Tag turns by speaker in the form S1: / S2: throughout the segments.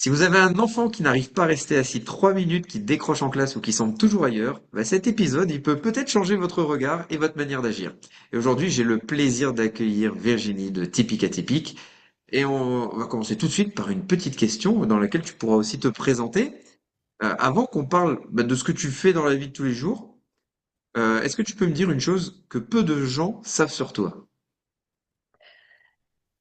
S1: Si vous avez un enfant qui n'arrive pas à rester assis 3 minutes, qui décroche en classe ou qui semble toujours ailleurs, cet épisode, il peut peut-être changer votre regard et votre manière d'agir. Et aujourd'hui, j'ai le plaisir d'accueillir Virginie de Typique Atypique. Et on va commencer tout de suite par une petite question dans laquelle tu pourras aussi te présenter. Avant qu'on parle de ce que tu fais dans la vie de tous les jours, est-ce que tu peux me dire une chose que peu de gens savent sur toi?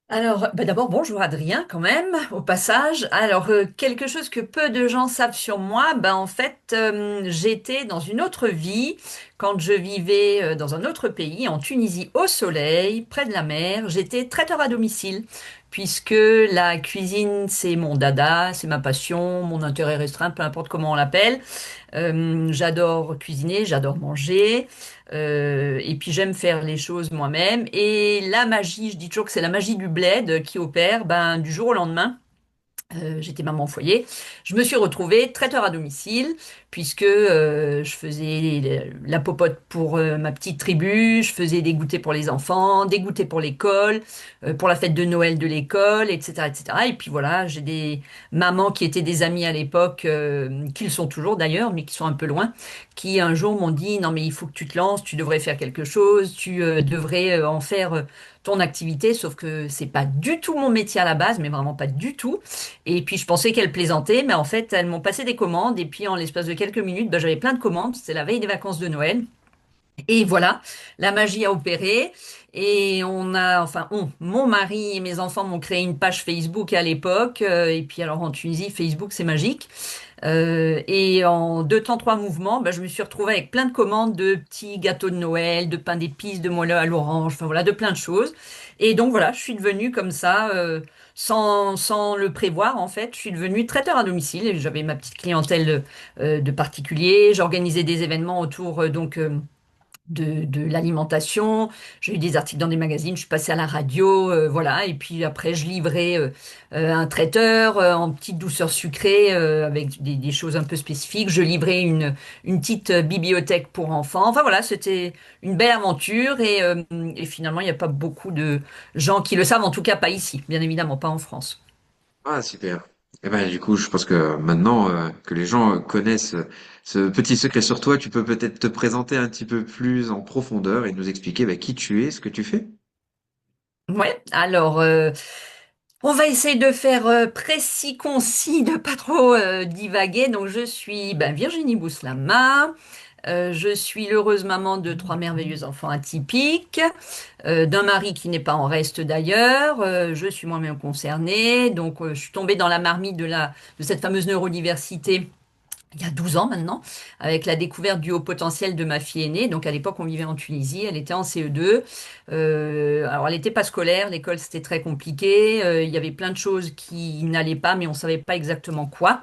S2: Alors, d'abord, bonjour Adrien, quand même, au passage. Alors, quelque chose que peu de gens savent sur moi, en fait, j'étais dans une autre vie quand je vivais dans un autre pays, en Tunisie, au soleil, près de la mer. J'étais traiteur à domicile, puisque la cuisine, c'est mon dada, c'est ma passion, mon intérêt restreint, peu importe comment on l'appelle. J'adore cuisiner, j'adore manger, et puis j'aime faire les choses moi-même. Et la magie, je dis toujours que c'est la magie du bled qui opère, du jour au lendemain. J'étais maman au foyer. Je me suis retrouvée traiteur à domicile puisque je faisais la popote pour ma petite tribu, je faisais des goûters pour les enfants, des goûters pour l'école, pour la fête de Noël de l'école, etc., etc. Et puis voilà, j'ai des mamans qui étaient des amies à l'époque, qui le sont toujours d'ailleurs, mais qui sont un peu loin, qui un jour m'ont dit, non mais il faut que tu te lances, tu devrais faire quelque chose, tu devrais en faire ton activité, sauf que c'est pas du tout mon métier à la base, mais vraiment pas du tout. Et puis je pensais qu'elles plaisantaient, mais en fait elles m'ont passé des commandes et puis en l'espace de quelques minutes, j'avais plein de commandes. C'était la veille des vacances de Noël. Et voilà, la magie a opéré. Et mon mari et mes enfants m'ont créé une page Facebook à l'époque. Et puis alors en Tunisie, Facebook c'est magique. Et en deux temps, trois mouvements, je me suis retrouvée avec plein de commandes de petits gâteaux de Noël, de pain d'épices, de moelleux à l'orange, enfin voilà, de plein de choses. Et donc voilà, je suis devenue comme ça, sans le prévoir en fait. Je suis devenue traiteur à domicile. Et j'avais ma petite clientèle de particuliers. J'organisais des événements autour de l'alimentation. J'ai eu des articles dans des magazines, je suis passée à la radio, voilà. Et puis après, je livrais un traiteur en petite douceur sucrée avec des choses un peu spécifiques. Je livrais une petite bibliothèque pour enfants. Enfin voilà, c'était une belle aventure et finalement, il n'y a pas beaucoup de gens qui le savent, en tout cas pas ici, bien évidemment, pas en France.
S1: Ah, super. Et du coup, je pense que maintenant que les gens connaissent ce petit secret sur toi, tu peux peut-être te présenter un petit peu plus en profondeur et nous expliquer qui tu es, ce que tu fais.
S2: Ouais, alors on va essayer de faire précis, concis, de pas trop divaguer. Donc je suis Virginie Bouslama. Je suis l'heureuse maman de trois merveilleux enfants atypiques, d'un mari qui n'est pas en reste d'ailleurs. Je suis moi-même concernée, donc je suis tombée dans la marmite de cette fameuse neurodiversité il y a 12 ans maintenant, avec la découverte du haut potentiel de ma fille aînée. Donc à l'époque, on vivait en Tunisie, elle était en CE2. Alors elle n'était pas scolaire, l'école c'était très compliqué. Il y avait plein de choses qui n'allaient pas, mais on savait pas exactement quoi.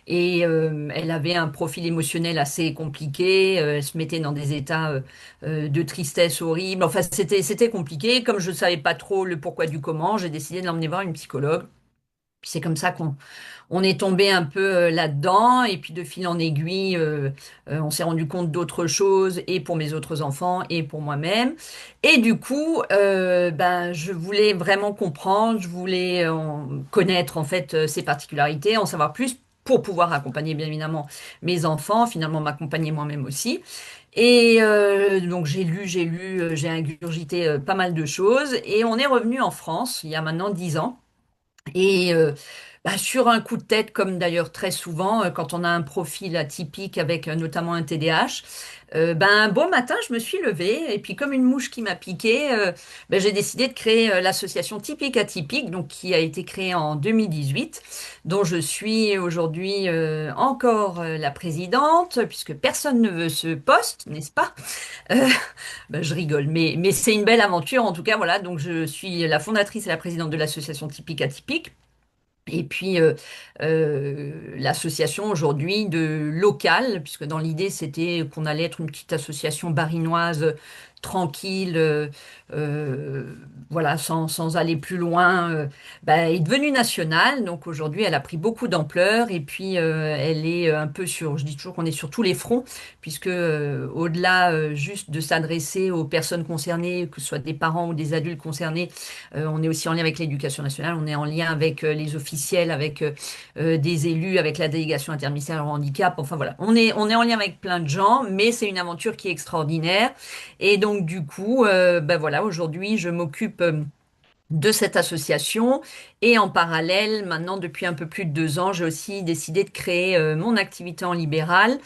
S2: Et elle avait un profil émotionnel assez compliqué. Elle se mettait dans des états de tristesse horrible. Enfin, c'était compliqué. Comme je ne savais pas trop le pourquoi du comment, j'ai décidé de l'emmener voir une psychologue. Puis c'est comme ça qu'on on est tombé un peu là-dedans et puis de fil en aiguille, on s'est rendu compte d'autres choses et pour mes autres enfants et pour moi-même. Et du coup, je voulais vraiment comprendre, je voulais connaître en fait ses particularités, en savoir plus pour pouvoir accompagner bien évidemment mes enfants, finalement m'accompagner moi-même aussi. Et donc j'ai ingurgité pas mal de choses et on est revenu en France il y a maintenant 10 ans. Et sur un coup de tête, comme d'ailleurs très souvent, quand on a un profil atypique avec notamment un TDAH, un beau matin, je me suis levée et puis comme une mouche qui m'a piqué, j'ai décidé de créer l'association Typique Atypique, donc qui a été créée en 2018, dont je suis aujourd'hui encore la présidente, puisque personne ne veut ce poste, n'est-ce pas? Euh, je rigole, mais c'est une belle aventure en tout cas, voilà. Donc je suis la fondatrice et la présidente de l'association Typique Atypique. Et puis l'association aujourd'hui de local, puisque dans l'idée c'était qu'on allait être une petite association barinoise tranquille, euh, voilà, sans aller plus loin, est devenue nationale. Donc aujourd'hui, elle a pris beaucoup d'ampleur et puis elle est un peu sur, je dis toujours qu'on est sur tous les fronts, puisque au-delà juste de s'adresser aux personnes concernées, que ce soit des parents ou des adultes concernés, on est aussi en lien avec l'éducation nationale, on est en lien avec les officiels, avec des élus, avec la délégation interministérielle au handicap. Enfin voilà, on est en lien avec plein de gens, mais c'est une aventure qui est extraordinaire. Et donc du coup, voilà, aujourd'hui, je m'occupe de cette association. Et en parallèle, maintenant, depuis un peu plus de 2 ans, j'ai aussi décidé de créer mon activité en libéral.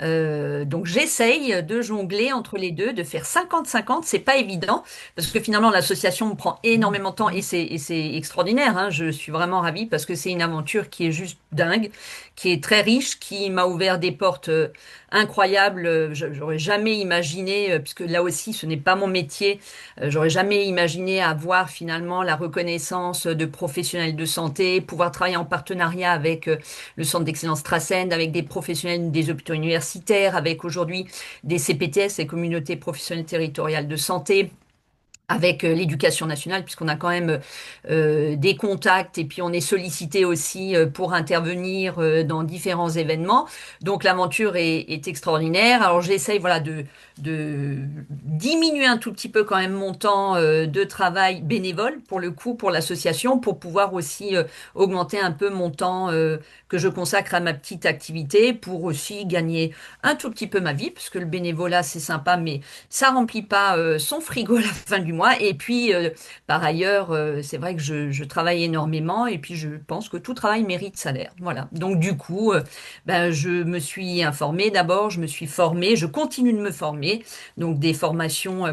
S2: Donc j'essaye de jongler entre les deux, de faire 50-50. C'est pas évident, parce que finalement, l'association me prend énormément de temps et c'est extraordinaire, hein. Je suis vraiment ravie parce que c'est une aventure qui est juste dingue, qui est très riche, qui m'a ouvert des portes incroyables. J'aurais jamais imaginé, puisque là aussi, ce n'est pas mon métier, j'aurais jamais imaginé avoir finalement la reconnaissance de professionnels de santé, pouvoir travailler en partenariat avec le Centre d'excellence Trascend, avec des professionnels des hôpitaux universitaires, avec aujourd'hui des CPTS, les communautés professionnelles territoriales de santé, avec l'éducation nationale, puisqu'on a quand même des contacts et puis on est sollicité aussi pour intervenir dans différents événements. Donc l'aventure est extraordinaire. Alors j'essaye voilà de diminuer un tout petit peu quand même mon temps de travail bénévole pour le coup pour l'association pour pouvoir aussi augmenter un peu mon temps que je consacre à ma petite activité pour aussi gagner un tout petit peu ma vie, parce que le bénévolat c'est sympa, mais ça remplit pas son frigo à la fin du mois. Et puis, par ailleurs, c'est vrai que je travaille énormément et puis je pense que tout travail mérite salaire. Voilà. Donc, du coup, je me suis informée d'abord, je me suis formée, je continue de me former. Donc, des formations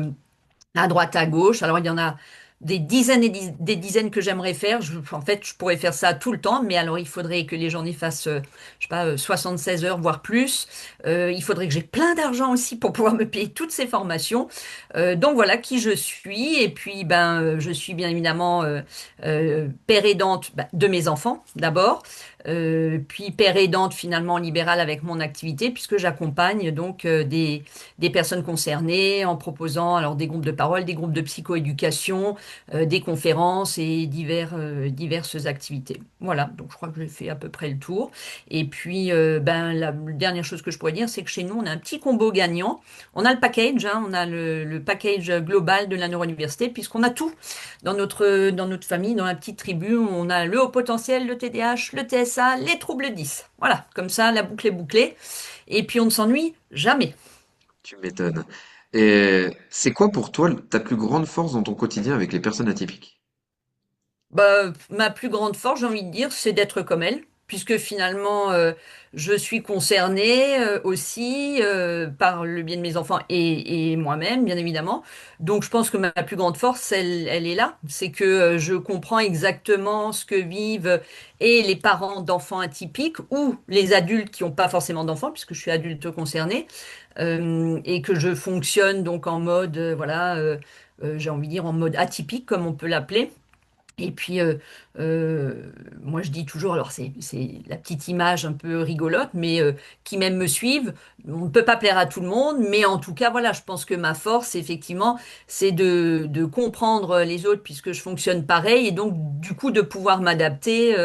S2: à droite, à gauche. Alors, il y en a des dizaines et des dizaines que j'aimerais faire. En fait, je pourrais faire ça tout le temps, mais alors il faudrait que les journées fassent, je sais pas, 76 heures, voire plus. Il faudrait que j'ai plein d'argent aussi pour pouvoir me payer toutes ces formations. Donc voilà qui je suis. Et puis, je suis bien évidemment père aidante de mes enfants d'abord. Puis père aidante finalement libérale avec mon activité, puisque j'accompagne donc des personnes concernées en proposant alors des groupes de parole, des groupes de psychoéducation, des conférences et diverses activités. Voilà, donc je crois que j'ai fait à peu près le tour. Et puis, la dernière chose que je pourrais dire, c'est que chez nous, on a un petit combo gagnant. On a le package, hein, on a le package global de la neurouniversité, puisqu'on a tout dans notre famille, dans la petite tribu. On a le haut potentiel, le TDAH, le TSA, les troubles 10. Voilà, comme ça, la boucle est bouclée. Et puis, on ne s'ennuie jamais.
S1: Tu m'étonnes. Et c'est quoi pour toi ta plus grande force dans ton quotidien avec les personnes atypiques?
S2: Ma plus grande force, j'ai envie de dire, c'est d'être comme elle, puisque finalement, je suis concernée aussi par le bien de mes enfants et moi-même, bien évidemment. Donc, je pense que ma plus grande force, elle est là. C'est que je comprends exactement ce que vivent et les parents d'enfants atypiques ou les adultes qui n'ont pas forcément d'enfants, puisque je suis adulte concernée, et que je fonctionne donc en mode, j'ai envie de dire en mode atypique, comme on peut l'appeler. Et puis, moi, je dis toujours, alors c'est la petite image un peu rigolote, mais qui même me suivent, on ne peut pas plaire à tout le monde, mais en tout cas, voilà, je pense que ma force, effectivement, c'est de comprendre les autres, puisque je fonctionne pareil, et donc, du coup, de pouvoir m'adapter,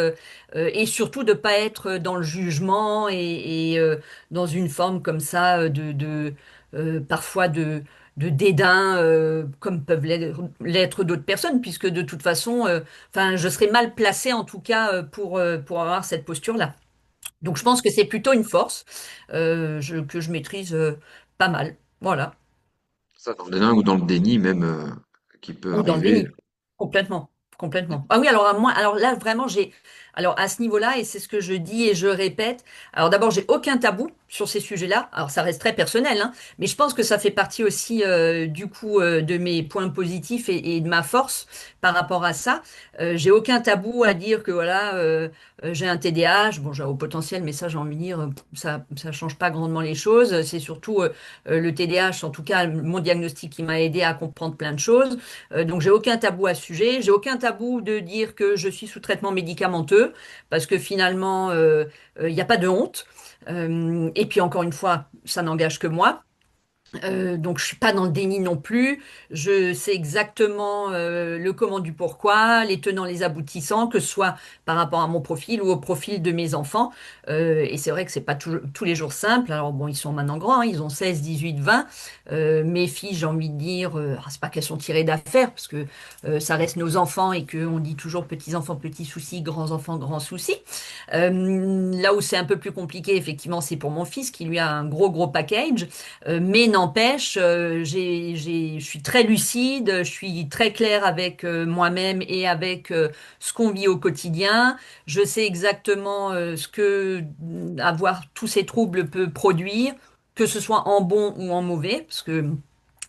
S2: et surtout de pas être dans le jugement et dans une forme comme ça, parfois de dédain, comme peuvent l'être d'autres personnes, puisque de toute façon, enfin, je serais mal placée en tout cas pour avoir cette posture-là. Donc, je pense que c'est plutôt une force que je maîtrise pas mal. Voilà.
S1: Ça, dans le dédain ou dans le déni même, qui peut
S2: Ou dans le
S1: arriver.
S2: déni. Complètement. Complètement. Ah oui, alors à moi, alors là, vraiment, alors à ce niveau-là, et c'est ce que je dis et je répète, alors d'abord, j'ai aucun tabou sur ces sujets-là. Alors ça reste très personnel, hein, mais je pense que ça fait partie aussi, du coup, de mes points positifs et de ma force par rapport à ça. J'ai aucun tabou à dire que voilà, j'ai un TDAH, bon, j'ai un haut potentiel, mais ça, j'ai envie de dire, ça change pas grandement les choses. C'est surtout le TDAH, en tout cas, mon diagnostic qui m'a aidé à comprendre plein de choses. Donc j'ai aucun tabou à ce sujet. J'ai aucun tabou de dire que je suis sous traitement médicamenteux parce que finalement il n'y a pas de honte. Et puis encore une fois, ça n'engage que moi. Donc je suis pas dans le déni non plus. Je sais exactement le comment du pourquoi, les tenants, les aboutissants, que ce soit par rapport à mon profil ou au profil de mes enfants. Et c'est vrai que c'est pas tous les jours simple. Alors bon, ils sont maintenant grands, hein, ils ont 16, 18, 20. Mes filles, j'ai envie de dire, c'est pas qu'elles sont tirées d'affaire, parce que ça reste nos enfants et que on dit toujours petits enfants, petits soucis, grands enfants, grands soucis. Là où c'est un peu plus compliqué, effectivement, c'est pour mon fils qui lui a un gros gros package. Mais n'empêche, je suis très lucide, je suis très claire avec moi-même et avec ce qu'on vit au quotidien. Je sais exactement ce que avoir tous ces troubles peut produire, que ce soit en bon ou en mauvais, parce que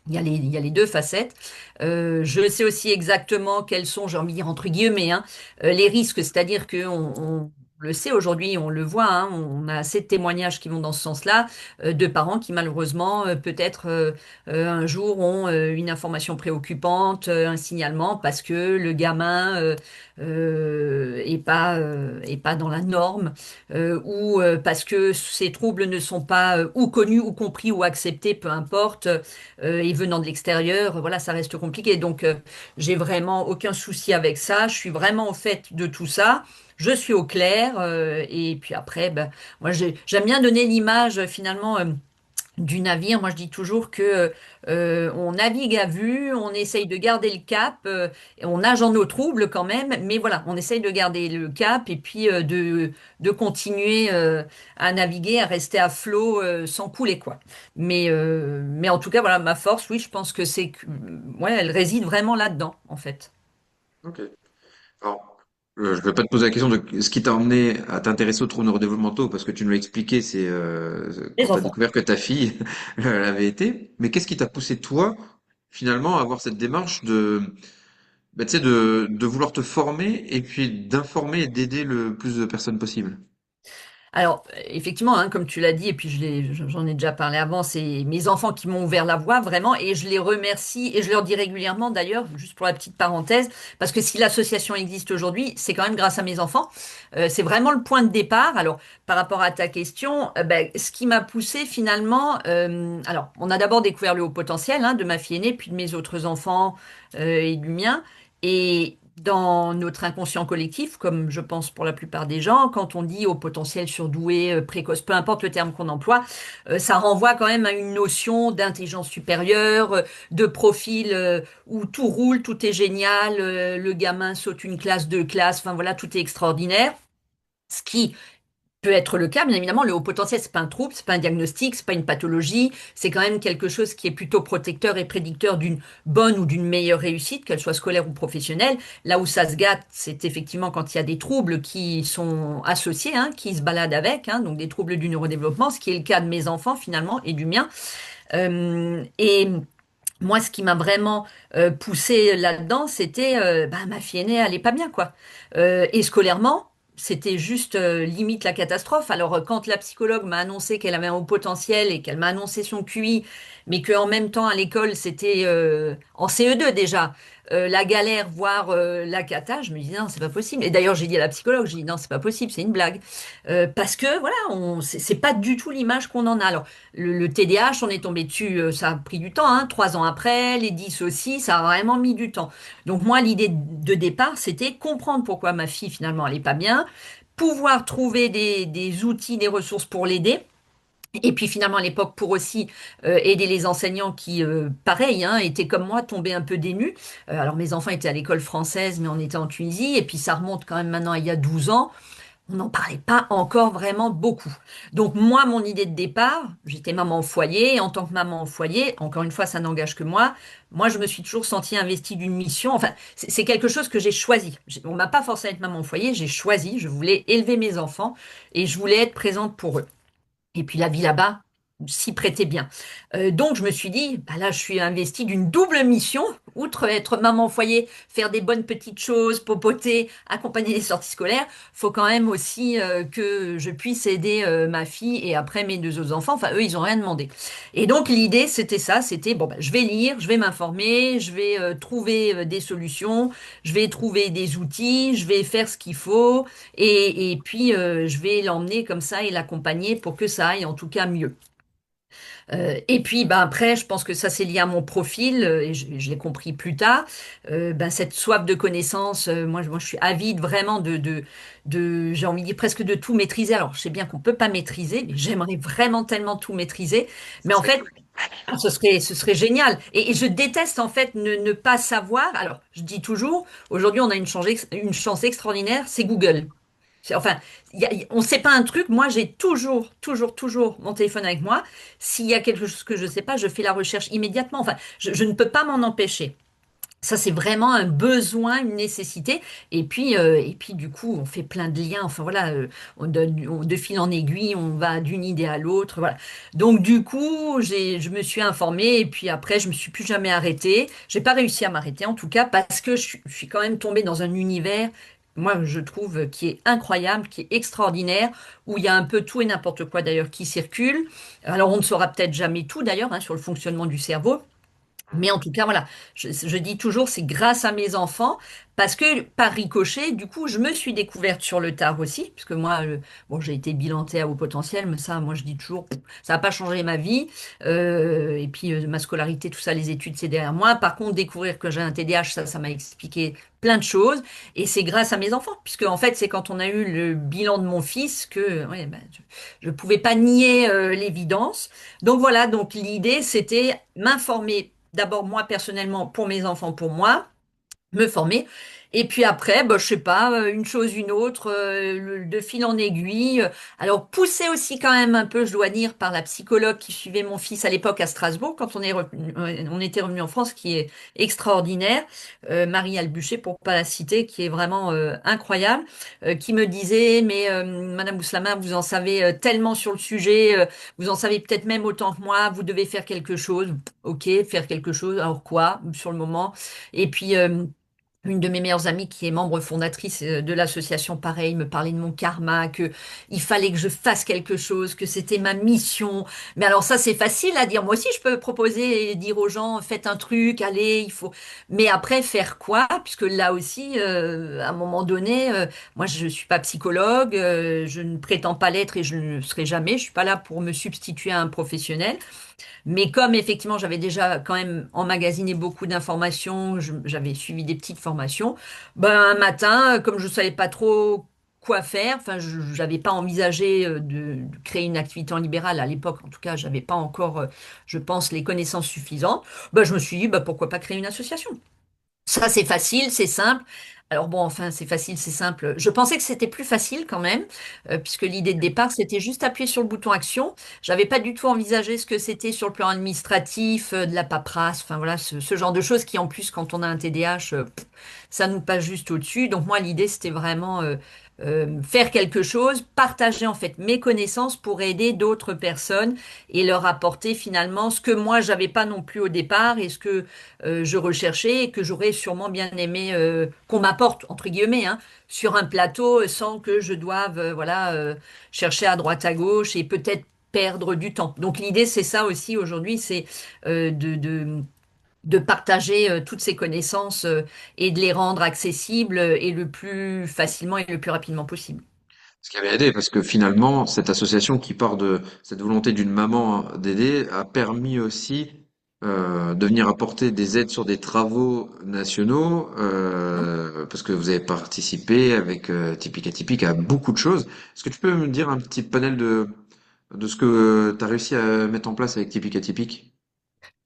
S2: il y a les deux facettes. Je sais aussi exactement quels sont, j'ai envie de dire entre guillemets, hein, les risques, c'est-à-dire que on le sait aujourd'hui, on le voit, hein, on a assez de témoignages qui vont dans ce sens-là, de parents qui malheureusement peut-être un jour ont une information préoccupante, un signalement parce que le gamin est pas dans la norme, ou parce que ces troubles ne sont pas ou connus ou compris ou acceptés, peu importe, et venant de l'extérieur, voilà, ça reste compliqué. Donc, j'ai vraiment aucun souci avec ça. Je suis vraiment au fait de tout ça. Je suis au clair. Et puis après, ben, moi, j'aime bien donner l'image finalement. Du navire, moi je dis toujours que on navigue à vue, on essaye de garder le cap, et on nage en eau trouble quand même, mais voilà, on essaye de garder le cap et puis de continuer à naviguer, à rester à flot sans couler quoi. Mais en tout cas voilà, ma force, oui, je pense que ouais, elle réside vraiment là-dedans en fait.
S1: Ok. Alors, je vais pas te poser la question de ce qui t'a emmené à t'intéresser aux troubles neurodéveloppementaux, parce que tu nous l'as expliqué, c'est quand
S2: Les
S1: tu as
S2: enfants.
S1: découvert que ta fille elle avait été. Mais qu'est-ce qui t'a poussé toi, finalement, à avoir cette démarche bah, tu sais, de vouloir te former et puis d'informer et d'aider le plus de personnes possible?
S2: Alors, effectivement, hein, comme tu l'as dit, et puis j'en ai déjà parlé avant, c'est mes enfants qui m'ont ouvert la voie, vraiment, et je les remercie, et je leur dis régulièrement, d'ailleurs, juste pour la petite parenthèse, parce que si l'association existe aujourd'hui, c'est quand même grâce à mes enfants. C'est vraiment le point de départ. Alors, par rapport à ta question, ben, ce qui m'a poussé finalement, alors, on a d'abord découvert le haut potentiel, hein, de ma fille aînée, puis de mes autres enfants, et du mien, et dans notre inconscient collectif, comme je pense pour la plupart des gens, quand on dit au potentiel surdoué, précoce, peu importe le terme qu'on emploie, ça renvoie quand même à une notion d'intelligence supérieure, de profil où tout roule, tout est génial, le gamin saute une classe, deux classes, enfin voilà, tout est extraordinaire. Ce qui peut être le cas, bien évidemment, le haut potentiel, c'est pas un trouble, c'est pas un diagnostic, c'est pas une pathologie, c'est quand même quelque chose qui est plutôt protecteur et prédicteur d'une bonne ou d'une meilleure réussite, qu'elle soit scolaire ou professionnelle. Là où ça se gâte, c'est effectivement quand il y a des troubles qui sont associés, hein, qui se baladent avec, hein, donc des troubles du neurodéveloppement, ce qui est le cas de mes enfants finalement et du mien. Et moi, ce qui m'a vraiment poussé là-dedans, c'était bah, ma fille aînée, elle est pas bien, quoi. Et scolairement, c'était juste limite la catastrophe. Alors, quand la psychologue m'a annoncé qu'elle avait un haut potentiel et qu'elle m'a annoncé son QI, mais qu'en même temps, à l'école, c'était en CE2 déjà, la galère, voire la cata, je me disais, non, c'est pas possible. Et d'ailleurs, j'ai dit à la psychologue, j'ai dit, non, c'est pas possible, c'est une blague. Parce que, voilà, c'est pas du tout l'image qu'on en a. Alors, le TDAH, on est tombé dessus, ça a pris du temps, hein, 3 ans après, les 10 aussi, ça a vraiment mis du temps. Donc moi, l'idée de départ, c'était comprendre pourquoi ma fille, finalement, elle est pas bien, pouvoir trouver des outils, des ressources pour l'aider. Et puis finalement, à l'époque, pour aussi aider les enseignants qui, pareil, hein, étaient comme moi, tombés un peu dénus. Alors mes enfants étaient à l'école française, mais on était en Tunisie, et puis ça remonte quand même maintenant à il y a 12 ans. On n'en parlait pas encore vraiment beaucoup. Donc moi, mon idée de départ, j'étais maman au foyer, et en tant que maman au foyer, encore une fois, ça n'engage que moi. Moi, je me suis toujours sentie investie d'une mission. Enfin, c'est quelque chose que j'ai choisi. On m'a pas forcé à être maman au foyer, j'ai choisi. Je voulais élever mes enfants et je voulais être présente pour eux. Et puis la vie là-bas s'y prêtait bien. Donc je me suis dit, bah là je suis investie d'une double mission, outre être maman au foyer, faire des bonnes petites choses, popoter, accompagner les sorties scolaires, faut quand même aussi que je puisse aider ma fille et après mes deux autres enfants. Enfin eux ils ont rien demandé. Et donc l'idée c'était ça, c'était bon bah, je vais lire, je vais m'informer, je vais trouver des solutions, je vais trouver des outils, je vais faire ce qu'il faut. Et puis, je vais l'emmener comme ça et l'accompagner pour que ça aille en tout cas mieux. Et puis, ben, après, je pense que ça, c'est lié à mon profil, et je l'ai compris plus tard. Ben, cette soif de connaissance, moi, je suis avide vraiment j'ai envie de dire presque de tout maîtriser. Alors, je sais bien qu'on peut pas maîtriser, mais j'aimerais vraiment tellement tout maîtriser.
S1: Ça
S2: Mais en
S1: serait
S2: fait,
S1: cool.
S2: ce serait génial. Et je déteste en fait ne pas savoir. Alors, je dis toujours, aujourd'hui, on a une chance extraordinaire, c'est Google. Enfin, on ne sait pas un truc. Moi, j'ai toujours, toujours, toujours mon téléphone avec moi. S'il y a quelque chose que je ne sais pas, je fais la recherche immédiatement. Enfin, je ne peux pas m'en empêcher. Ça, c'est vraiment un besoin, une nécessité. Et puis, du coup, on fait plein de liens. Enfin, voilà, de fil en aiguille, on va d'une idée à l'autre. Voilà. Donc, du coup, je me suis informée. Et puis après, je me suis plus jamais arrêtée. J'ai pas réussi à m'arrêter, en tout cas, parce que je suis quand même tombée dans un univers, moi, je trouve, qui est incroyable, qui est extraordinaire, où il y a un peu tout et n'importe quoi, d'ailleurs, qui circule. Alors, on ne saura peut-être jamais tout, d'ailleurs, hein, sur le fonctionnement du cerveau. Mais en tout cas, voilà, je dis toujours, c'est grâce à mes enfants, parce que par ricochet, du coup, je me suis découverte sur le tard aussi, puisque moi, bon, j'ai été bilantée à haut potentiel, mais ça, moi, je dis toujours, ça n'a pas changé ma vie. Et puis, ma scolarité, tout ça, les études, c'est derrière moi. Par contre, découvrir que j'ai un TDAH, ça m'a expliqué plein de choses, et c'est grâce à mes enfants, puisque en fait, c'est quand on a eu le bilan de mon fils que, ouais, ben, je ne pouvais pas nier l'évidence. Donc voilà, donc l'idée, c'était m'informer d'abord moi personnellement pour mes enfants, pour moi, me former. Et puis après, bah, je sais pas, une chose, une autre, de fil en aiguille. Alors poussé aussi quand même un peu, je dois dire, par la psychologue qui suivait mon fils à l'époque à Strasbourg, quand on était revenu en France, qui est extraordinaire, Marie Albuchet, pour pas la citer, qui est vraiment incroyable, qui me disait, mais Madame Bouslama, vous en savez tellement sur le sujet, vous en savez peut-être même autant que moi, vous devez faire quelque chose. Ok, faire quelque chose, alors quoi, sur le moment? Et puis, une de mes meilleures amies qui est membre fondatrice de l'association, pareil, me parlait de mon karma, que il fallait que je fasse quelque chose, que c'était ma mission. Mais alors ça, c'est facile à dire. Moi aussi, je peux proposer et dire aux gens, faites un truc, allez, il faut. Mais après, faire quoi? Puisque là aussi, à un moment donné, moi, je suis pas psychologue, je ne prétends pas l'être et je ne le serai jamais. Je suis pas là pour me substituer à un professionnel. Mais comme effectivement j'avais déjà quand même emmagasiné beaucoup d'informations, j'avais suivi des petites formations, ben un matin, comme je savais pas trop quoi faire, enfin je n'avais pas envisagé de créer une activité en libéral à l'époque, en tout cas j'avais pas encore, je pense, les connaissances suffisantes, ben je me suis dit ben, pourquoi pas créer une association. Ça, c'est facile, c'est simple. Alors bon, enfin, c'est facile, c'est simple. Je pensais que c'était plus facile quand même, puisque l'idée de départ, c'était juste appuyer sur le bouton action. J'avais pas du tout envisagé ce que c'était sur le plan administratif, de la paperasse, enfin voilà, ce genre de choses qui, en plus, quand on a un TDAH, ça nous passe juste au-dessus. Donc moi, l'idée, c'était vraiment faire quelque chose, partager en fait mes connaissances pour aider d'autres personnes et leur apporter finalement ce que moi, j'avais pas non plus au départ et ce que je recherchais et que j'aurais sûrement bien aimé qu'on m'apporte, entre guillemets, hein, sur un plateau sans que je doive voilà, chercher à droite à gauche et peut-être perdre du temps. Donc l'idée, c'est ça aussi aujourd'hui, c'est de partager toutes ces connaissances et de les rendre accessibles et le plus facilement et le plus rapidement possible.
S1: Ce qui avait aidé, parce que finalement, cette association qui part de cette volonté d'une maman d'aider a permis aussi de venir apporter des aides sur des travaux nationaux, parce que vous avez participé avec Typique Atypique à beaucoup de choses. Est-ce que tu peux me dire un petit panel de ce que tu as réussi à mettre en place avec Typique Atypique?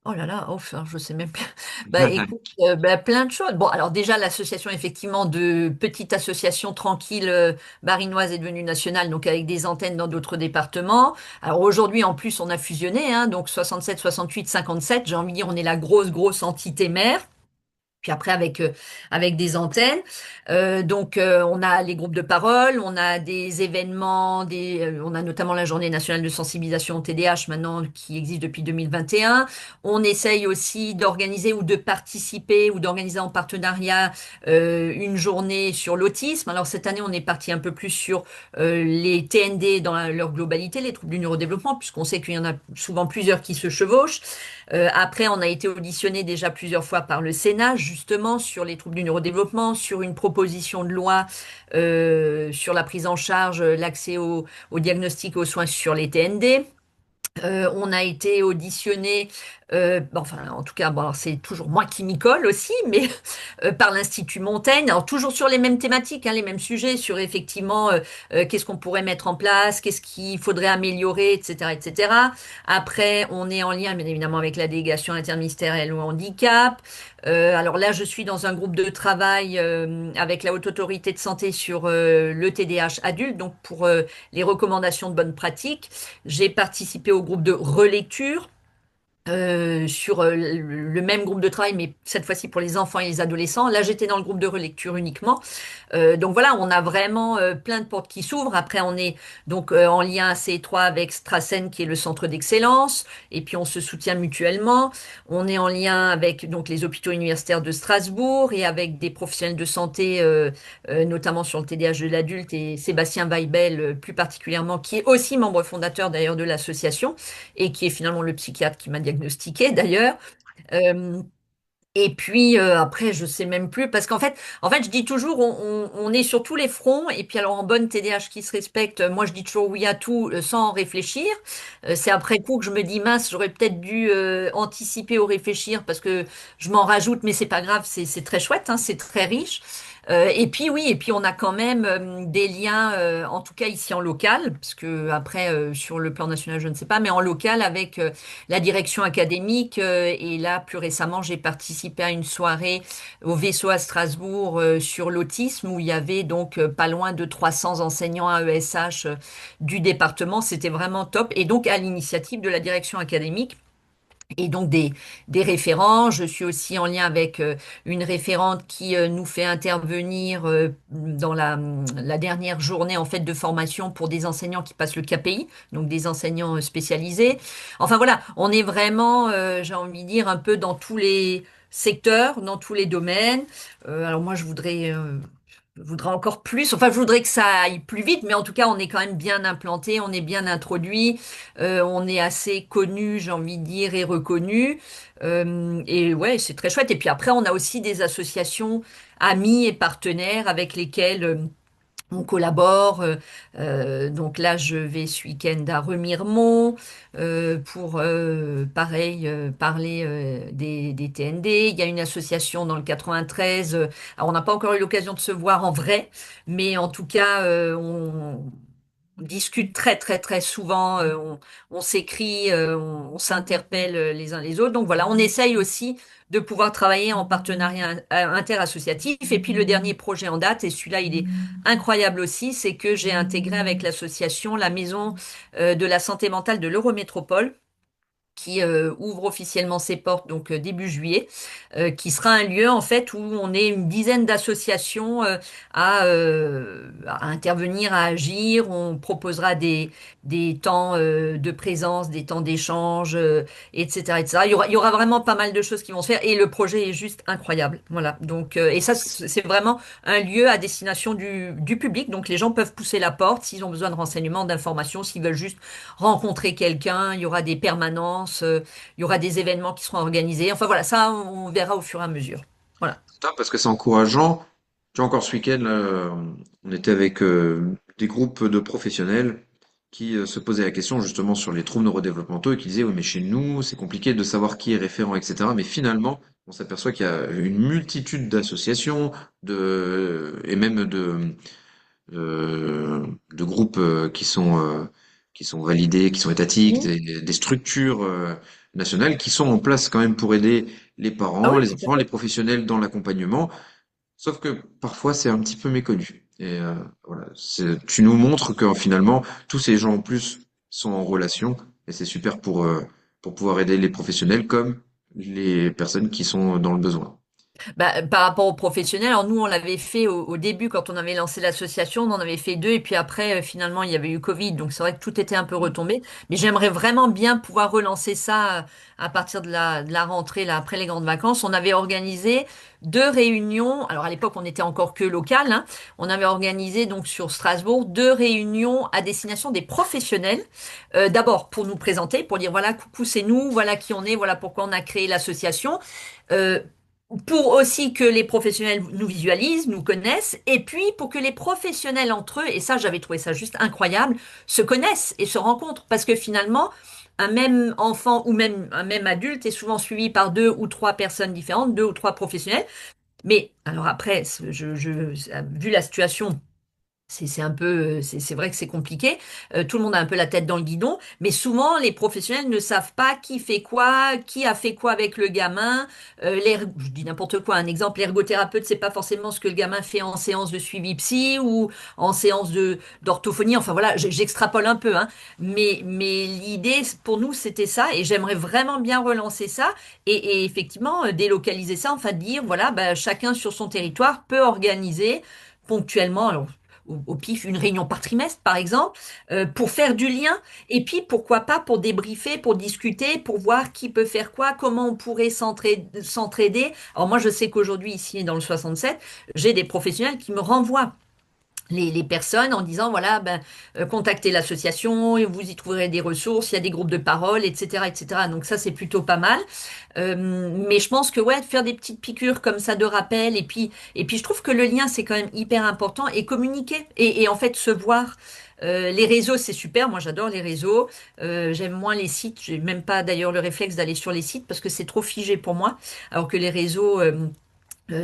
S2: Oh là là, oh, enfin, je sais même pas. Bah écoute, bah, plein de choses. Bon, alors déjà, l'association, effectivement, de petite association tranquille barinoise est devenue nationale, donc avec des antennes dans d'autres départements. Alors aujourd'hui, en plus, on a fusionné, hein, donc 67, 68, 57. J'ai envie de dire, on est la grosse, grosse entité mère. Puis après avec des antennes. Donc on a les groupes de parole, on a des événements, on a notamment la Journée nationale de sensibilisation au TDAH maintenant qui existe depuis 2021. On essaye aussi d'organiser ou de participer ou d'organiser en partenariat une journée sur l'autisme. Alors cette année on est parti un peu plus sur les TND dans leur globalité, les troubles du neurodéveloppement, puisqu'on sait qu'il y en a souvent plusieurs qui se chevauchent. Après, on a été auditionné déjà plusieurs fois par le Sénat, justement, sur les troubles du neurodéveloppement, sur une proposition de loi sur la prise en charge, l'accès au diagnostic et aux soins sur les TND. On a été auditionné, enfin en tout cas, bon, alors, c'est toujours moi qui m'y colle aussi, mais par l'Institut Montaigne, alors toujours sur les mêmes thématiques, hein, les mêmes sujets, sur effectivement qu'est-ce qu'on pourrait mettre en place, qu'est-ce qu'il faudrait améliorer, etc., etc. Après, on est en lien bien évidemment avec la délégation interministérielle au handicap. Alors là, je suis dans un groupe de travail avec la Haute Autorité de Santé sur le TDAH adulte, donc pour les recommandations de bonnes pratiques. J'ai participé au groupe de relecture sur le même groupe de travail, mais cette fois-ci pour les enfants et les adolescents. Là, j'étais dans le groupe de relecture uniquement. Donc voilà, on a vraiment plein de portes qui s'ouvrent. Après, on est donc en lien assez étroit avec Strassen, qui est le centre d'excellence, et puis on se soutient mutuellement. On est en lien avec donc les hôpitaux universitaires de Strasbourg et avec des professionnels de santé, notamment sur le TDAH de l'adulte, et Sébastien Weibel plus particulièrement, qui est aussi membre fondateur d'ailleurs de l'association et qui est finalement le psychiatre qui m'a diagnostiqué d'ailleurs. Euh, et puis après, je sais même plus parce qu'en fait, je dis toujours, on est sur tous les fronts. Et puis alors, en bonne TDAH qui se respecte, moi, je dis toujours oui à tout sans réfléchir. C'est après coup que je me dis mince, j'aurais peut-être dû anticiper ou réfléchir parce que je m'en rajoute, mais c'est pas grave, c'est très chouette, hein, c'est très riche. Et puis oui, et puis on a quand même des liens, en tout cas ici en local, parce que après sur le plan national, je ne sais pas, mais en local avec la direction académique. Et là, plus récemment, j'ai participé à une soirée au Vaisseau à Strasbourg sur l'autisme, où il y avait donc pas loin de 300 enseignants AESH du département. C'était vraiment top. Et donc à l'initiative de la direction académique. Et donc des référents. Je suis aussi en lien avec une référente qui nous fait intervenir dans la dernière journée en fait de formation pour des enseignants qui passent le KPI, donc des enseignants spécialisés. Enfin voilà, on est vraiment, j'ai envie de dire, un peu dans tous les secteurs, dans tous les domaines. Alors moi, je voudrais encore plus, enfin je voudrais que ça aille plus vite, mais en tout cas on est quand même bien implanté, on est bien introduit, on est assez connu, j'ai envie de dire, et reconnu. Et ouais, c'est très chouette. Et puis après, on a aussi des associations amis et partenaires avec lesquels on collabore. Donc là, je vais ce week-end à Remiremont pour, pareil, parler des TND. Il y a une association dans le 93. Alors, on n'a pas encore eu l'occasion de se voir en vrai, mais en tout cas, on discute très, très, très souvent. On s'écrit, on s'interpelle les uns les autres. Donc voilà, on essaye aussi de pouvoir travailler en partenariat interassociatif. Et puis le dernier projet en date, et celui-là, il est incroyable aussi, c'est que j'ai intégré avec l'association la maison de la santé mentale de l'Eurométropole qui ouvre officiellement ses portes donc début juillet, qui sera un lieu en fait où on est une dizaine d'associations à intervenir, à agir. On proposera des temps de présence, des temps d'échange, etc., etc. Il y aura vraiment pas mal de choses qui vont se faire et le projet est juste incroyable. Voilà. Donc et ça c'est vraiment un lieu à destination du public. Donc les gens peuvent pousser la porte s'ils ont besoin de renseignements, d'informations, s'ils veulent juste rencontrer quelqu'un, il y aura des permanences, il y aura des événements qui seront organisés. Enfin voilà, ça, on verra au fur et à mesure. Voilà.
S1: Top, parce que c'est encourageant. Tu vois, encore ce week-end, là, on était avec des groupes de professionnels qui se posaient la question justement sur les troubles neurodéveloppementaux et qui disaient, oui, mais chez nous, c'est compliqué de savoir qui est référent, etc. Mais finalement, on s'aperçoit qu'il y a une multitude d'associations, et même de groupes qui sont validés, qui sont étatiques,
S2: Mhm.
S1: des structures nationales qui sont en place quand même pour aider les
S2: Ah
S1: parents,
S2: oui,
S1: les
S2: tout à
S1: enfants, les
S2: fait.
S1: professionnels dans l'accompagnement. Sauf que parfois c'est un petit peu méconnu. Et voilà, tu nous montres que finalement tous ces gens en plus sont en relation et c'est super pour pouvoir aider les professionnels comme les personnes qui sont dans le besoin.
S2: Bah, par rapport aux professionnels, alors nous, on l'avait fait au début quand on avait lancé l'association, on en avait fait deux, et puis après, finalement, il y avait eu Covid, donc c'est vrai que tout était un peu retombé. Mais j'aimerais vraiment bien pouvoir relancer ça à partir de la rentrée, là, après les grandes vacances. On avait organisé deux réunions. Alors à l'époque, on était encore que local, hein. On avait organisé donc sur Strasbourg deux réunions à destination des professionnels. D'abord pour nous présenter, pour dire voilà, coucou, c'est nous, voilà qui on est, voilà pourquoi on a créé l'association. Euh, pour aussi que les professionnels nous visualisent, nous connaissent, et puis pour que les professionnels entre eux, et ça j'avais trouvé ça juste incroyable, se connaissent et se rencontrent. Parce que finalement, un même enfant ou même un même adulte est souvent suivi par deux ou trois personnes différentes, deux ou trois professionnels. Mais alors après, vu la situation, c'est un peu, c'est vrai que c'est compliqué. Tout le monde a un peu la tête dans le guidon, mais souvent les professionnels ne savent pas qui fait quoi, qui a fait quoi avec le gamin. Je dis n'importe quoi. Un exemple, l'ergothérapeute, c'est pas forcément ce que le gamin fait en séance de suivi psy ou en séance de d'orthophonie. Enfin voilà, j'extrapole un peu, hein. Mais l'idée pour nous, c'était ça, et j'aimerais vraiment bien relancer ça et effectivement délocaliser ça. Enfin dire, voilà, bah, chacun sur son territoire peut organiser ponctuellement. Alors au pif une réunion par trimestre, par exemple, pour faire du lien. Et puis, pourquoi pas pour débriefer, pour discuter, pour voir qui peut faire quoi, comment on pourrait s'entraider. Alors moi, je sais qu'aujourd'hui, ici, dans le 67, j'ai des professionnels qui me renvoient les personnes en disant, voilà, ben, contactez l'association, et vous y trouverez des ressources, il y a des groupes de parole, etc., etc. Donc ça, c'est plutôt pas mal. Mais je pense que ouais, faire des petites piqûres comme ça de rappel, et puis je trouve que le lien, c'est quand même hyper important, et communiquer, et en fait se voir. Les réseaux, c'est super. Moi, j'adore les réseaux. J'aime moins les sites. J'ai même pas d'ailleurs le réflexe d'aller sur les sites parce que c'est trop figé pour moi. Alors que les réseaux,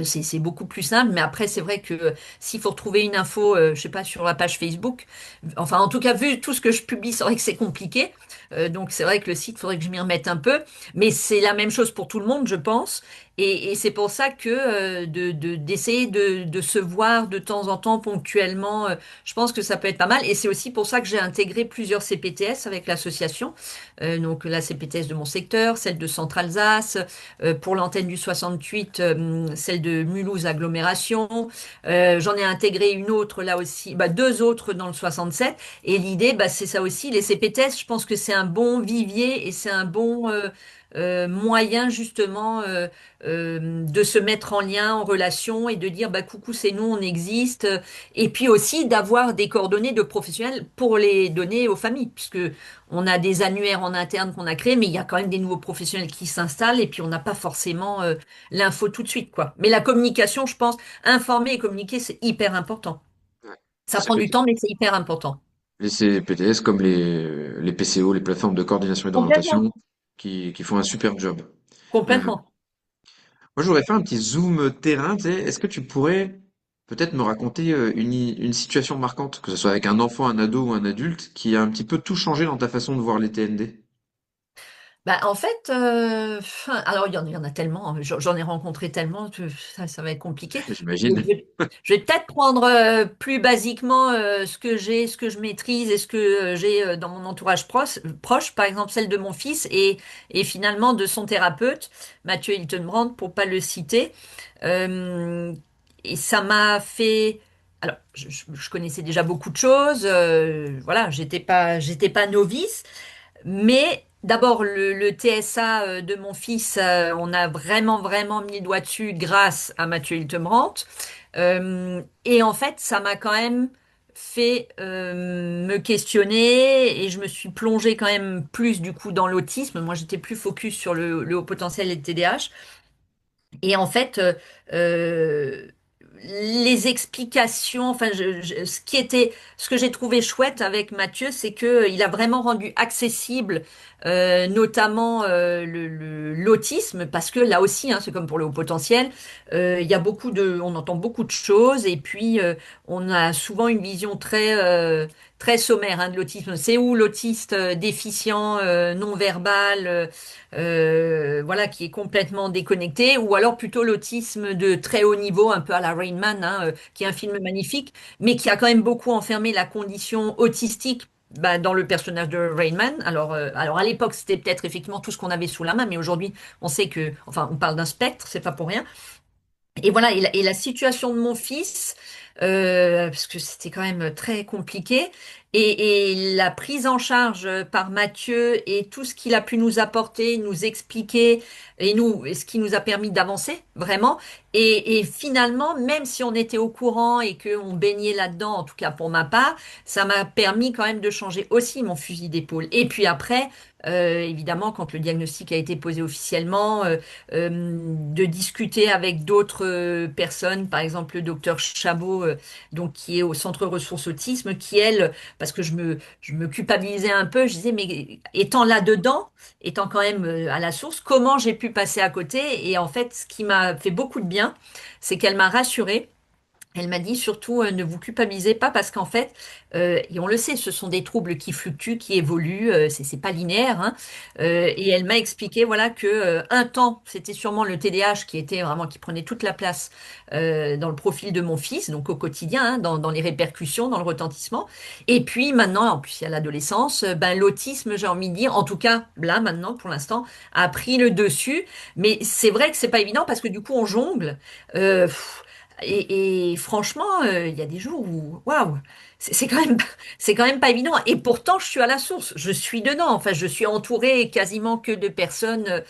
S2: c'est beaucoup plus simple, mais après, c'est vrai que s'il faut retrouver une info, je sais pas, sur la page Facebook, enfin, en tout cas, vu tout ce que je publie, c'est vrai que c'est compliqué. Donc, c'est vrai que le site, faudrait que je m'y remette un peu. Mais c'est la même chose pour tout le monde, je pense. Et c'est pour ça que d'essayer de se voir de temps en temps, ponctuellement, je pense que ça peut être pas mal. Et c'est aussi pour ça que j'ai intégré plusieurs CPTS avec l'association. Donc, la CPTS de mon secteur, celle de Centre-Alsace, pour l'antenne du 68, celle de Mulhouse Agglomération. J'en ai intégré une autre là aussi, bah, deux autres dans le 67. Et l'idée, bah, c'est ça aussi, les CPTS, je pense que c'est un bon vivier et c'est un bon moyen justement de se mettre en lien, en relation et de dire, bah, coucou, c'est nous, on existe. Et puis aussi d'avoir des coordonnées de professionnels pour les donner aux familles, puisque on a des annuaires en interne qu'on a créés, mais il y a quand même des nouveaux professionnels qui s'installent et puis on n'a pas forcément l'info tout de suite, quoi. Mais la communication, je pense, informer et communiquer, c'est hyper important.
S1: Ouais.
S2: Ça prend du temps, mais c'est hyper important.
S1: Les CPTS comme les PCO, les plateformes de coordination et
S2: Complètement.
S1: d'orientation, qui font un super job. Euh,
S2: Complètement.
S1: Moi, je voudrais faire un petit zoom terrain, tu sais. Est-ce que tu pourrais peut-être me raconter une situation marquante, que ce soit avec un enfant, un ado ou un adulte, qui a un petit peu tout changé dans ta façon de voir les TND?
S2: Bah, en fait, alors il y en a tellement, hein, j'en ai rencontré tellement, ça va être compliqué. Donc,
S1: J'imagine.
S2: je vais peut-être prendre plus basiquement ce que j'ai, ce que je maîtrise et ce que j'ai dans mon entourage proche, par exemple celle de mon fils et finalement de son thérapeute, Mathieu Hiltenbrand, pour pas le citer. Euh, et ça m'a fait. Alors, je connaissais déjà beaucoup de choses, voilà, j'étais pas novice. Mais d'abord, le TSA de mon fils, on a vraiment, vraiment mis le doigt dessus grâce à Mathieu Hiltebrandt. Et en fait, ça m'a quand même fait me questionner et je me suis plongée quand même plus du coup dans l'autisme. Moi, j'étais plus focus sur le haut potentiel et le TDAH. Et en fait, euh, les explications, enfin, ce que j'ai trouvé chouette avec Mathieu, c'est que il a vraiment rendu accessible, notamment l'autisme, parce que là aussi, hein, c'est comme pour le haut potentiel, il y a on entend beaucoup de choses, et puis on a souvent une vision très sommaire hein, de l'autisme. C'est où l'autiste déficient, non verbal. Voilà, qui est complètement déconnecté, ou alors plutôt l'autisme de très haut niveau, un peu à la Rain Man, hein, qui est un film magnifique, mais qui a quand même beaucoup enfermé la condition autistique bah, dans le personnage de Rain Man. Alors à l'époque, c'était peut-être effectivement tout ce qu'on avait sous la main, mais aujourd'hui, on sait que, enfin, on parle d'un spectre, c'est pas pour rien. Et voilà, et la situation de mon fils, parce que c'était quand même très compliqué, et la prise en charge par Mathieu et tout ce qu'il a pu nous apporter, nous expliquer, et ce qui nous a permis d'avancer vraiment. Et finalement, même si on était au courant et qu'on baignait là-dedans, en tout cas pour ma part, ça m'a permis quand même de changer aussi mon fusil d'épaule. Et puis après, évidemment, quand le diagnostic a été posé officiellement, de discuter avec d'autres personnes, par exemple le docteur Chabot donc qui est au centre ressources autisme, qui elle, parce que je me culpabilisais un peu, je disais, mais étant là-dedans, étant quand même à la source, comment j'ai pu passer à côté? Et en fait, ce qui m'a fait beaucoup de bien, c'est qu'elle m'a rassurée. Elle m'a dit surtout ne vous culpabilisez pas parce qu'en fait, et on le sait, ce sont des troubles qui fluctuent, qui évoluent, c'est pas linéaire, hein. Et elle m'a expliqué voilà que un temps c'était sûrement le TDAH qui était vraiment qui prenait toute la place dans le profil de mon fils, donc au quotidien, hein, dans les répercussions, dans le retentissement. Et puis maintenant, en plus il y a l'adolescence, ben l'autisme, j'ai envie de dire, en tout cas là maintenant pour l'instant, a pris le dessus. Mais c'est vrai que c'est pas évident parce que du coup on jongle. Euh, et franchement, il y a des jours où, waouh, c'est quand même, c'est quand même pas évident. Et pourtant, je suis à la source, je suis dedans. Enfin, je suis entourée quasiment que de personnes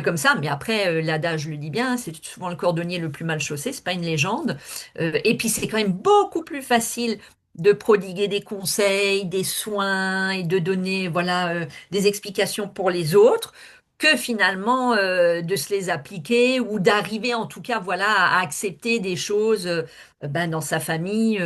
S2: comme ça. Mais après, l'adage le dit bien, c'est souvent le cordonnier le plus mal chaussé. C'est pas une légende. Et puis, c'est quand même beaucoup plus facile de prodiguer des conseils, des soins et de donner, voilà, des explications pour les autres que finalement de se les appliquer ou d'arriver en tout cas voilà à accepter des choses ben, dans sa famille.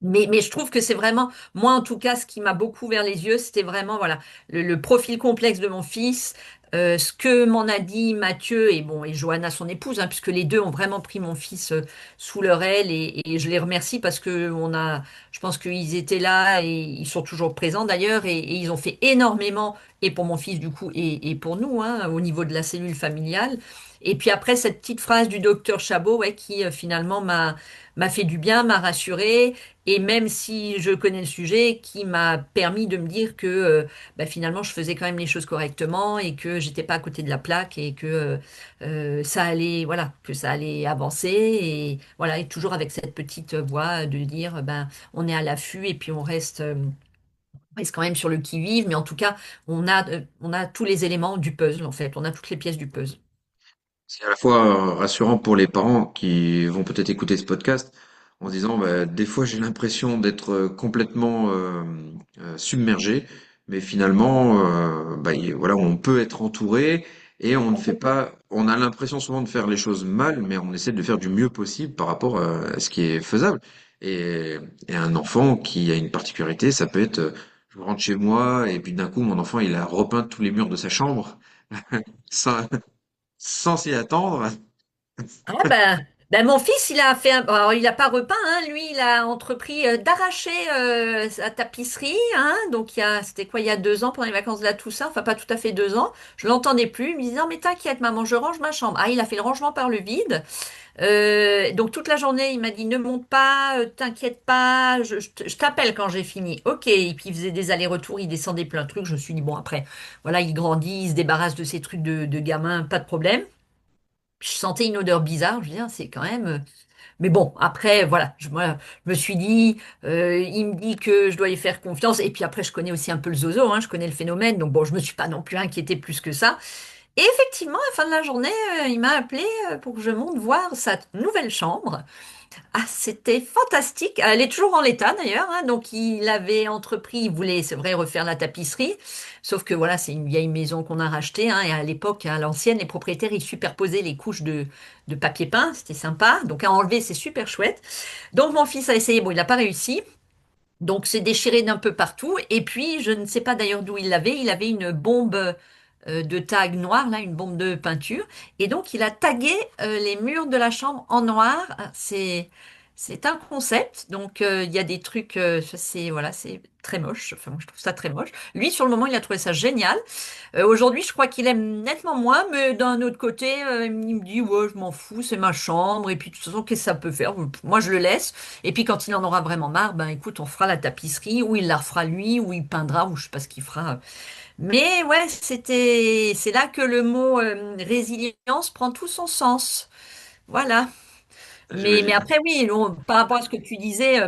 S2: Mais je trouve que c'est vraiment, moi en tout cas, ce qui m'a beaucoup ouvert les yeux, c'était vraiment voilà le profil complexe de mon fils, ce que m'en a dit Mathieu et bon et Johanna son épouse, hein, puisque les deux ont vraiment pris mon fils sous leur aile et je les remercie parce que je pense qu'ils étaient là et ils sont toujours présents d'ailleurs et ils ont fait énormément et pour mon fils du coup et pour nous hein, au niveau de la cellule familiale. Et puis après cette petite phrase du docteur Chabot ouais, qui finalement m'a fait du bien, m'a rassuré. Et même si je connais le sujet, qui m'a permis de me dire que bah, finalement je faisais quand même les choses correctement et que j'étais pas à côté de la plaque et que ça allait, voilà, que ça allait avancer et voilà, et toujours avec cette petite voix de dire ben on est à l'affût et puis on reste quand même sur le qui-vive, mais en tout cas on a tous les éléments du puzzle en fait, on a toutes les pièces du puzzle.
S1: C'est à la fois rassurant pour les parents qui vont peut-être écouter ce podcast en se disant, bah, des fois j'ai l'impression d'être complètement submergé, mais finalement, bah, voilà, on peut être entouré et on ne fait pas, on a l'impression souvent de faire les choses mal, mais on essaie de faire du mieux possible par rapport à ce qui est faisable. Et, et un enfant qui a une particularité, ça peut être, je rentre chez moi et puis d'un coup mon enfant il a repeint tous les murs de sa chambre. sans, Sans s'y attendre.
S2: Ah ben mon fils, il a fait alors, il a pas repeint, hein, lui, il a entrepris d'arracher sa tapisserie, hein, donc c'était quoi, il y a 2 ans, pendant les vacances de la Toussaint, enfin pas tout à fait 2 ans, je l'entendais plus, il me disait, non mais t'inquiète maman, je range ma chambre. Ah, il a fait le rangement par le vide, donc toute la journée, il m'a dit, ne monte pas, t'inquiète pas, je t'appelle quand j'ai fini. Ok, et puis il faisait des allers-retours, il descendait plein de trucs, je me suis dit, bon après, voilà, il grandit, il se débarrasse de ces trucs de gamin, pas de problème. Je sentais une odeur bizarre. Je dis, ah, c'est quand même. Mais bon, après, voilà, moi, je me suis dit, il me dit que je dois y faire confiance. Et puis après, je connais aussi un peu le zozo, hein, je connais le phénomène. Donc bon, je me suis pas non plus inquiétée plus que ça. Et effectivement, à la fin de la journée, il m'a appelé pour que je monte voir sa nouvelle chambre. Ah, c'était fantastique. Elle est toujours en l'état d'ailleurs, hein. Donc il avait entrepris, il voulait, c'est vrai, refaire la tapisserie. Sauf que voilà, c'est une vieille maison qu'on a rachetée, hein, et à l'époque, à l'ancienne, les propriétaires, ils superposaient les couches de papier peint. C'était sympa. Donc à enlever, c'est super chouette. Donc mon fils a essayé, bon, il n'a pas réussi. Donc c'est déchiré d'un peu partout. Et puis, je ne sais pas d'ailleurs d'où il l'avait. Il avait une bombe de tag noir, là, une bombe de peinture. Et donc il a tagué les murs de la chambre en noir. Ah, c'est un concept. Donc il y a des trucs, ça, c'est voilà, c'est très moche. Enfin, moi, je trouve ça très moche. Lui, sur le moment, il a trouvé ça génial. Aujourd'hui, je crois qu'il aime nettement moins, mais d'un autre côté, il me dit, ouais, je m'en fous, c'est ma chambre, et puis de toute façon, qu'est-ce que ça peut faire? Moi, je le laisse, et puis quand il en aura vraiment marre, ben écoute, on fera la tapisserie, ou il la refera lui, ou il peindra, ou je sais pas ce qu'il fera. Mais ouais, c'est là que le mot résilience prend tout son sens. Voilà. Mais
S1: J'imagine.
S2: après, oui, par rapport à ce que tu disais,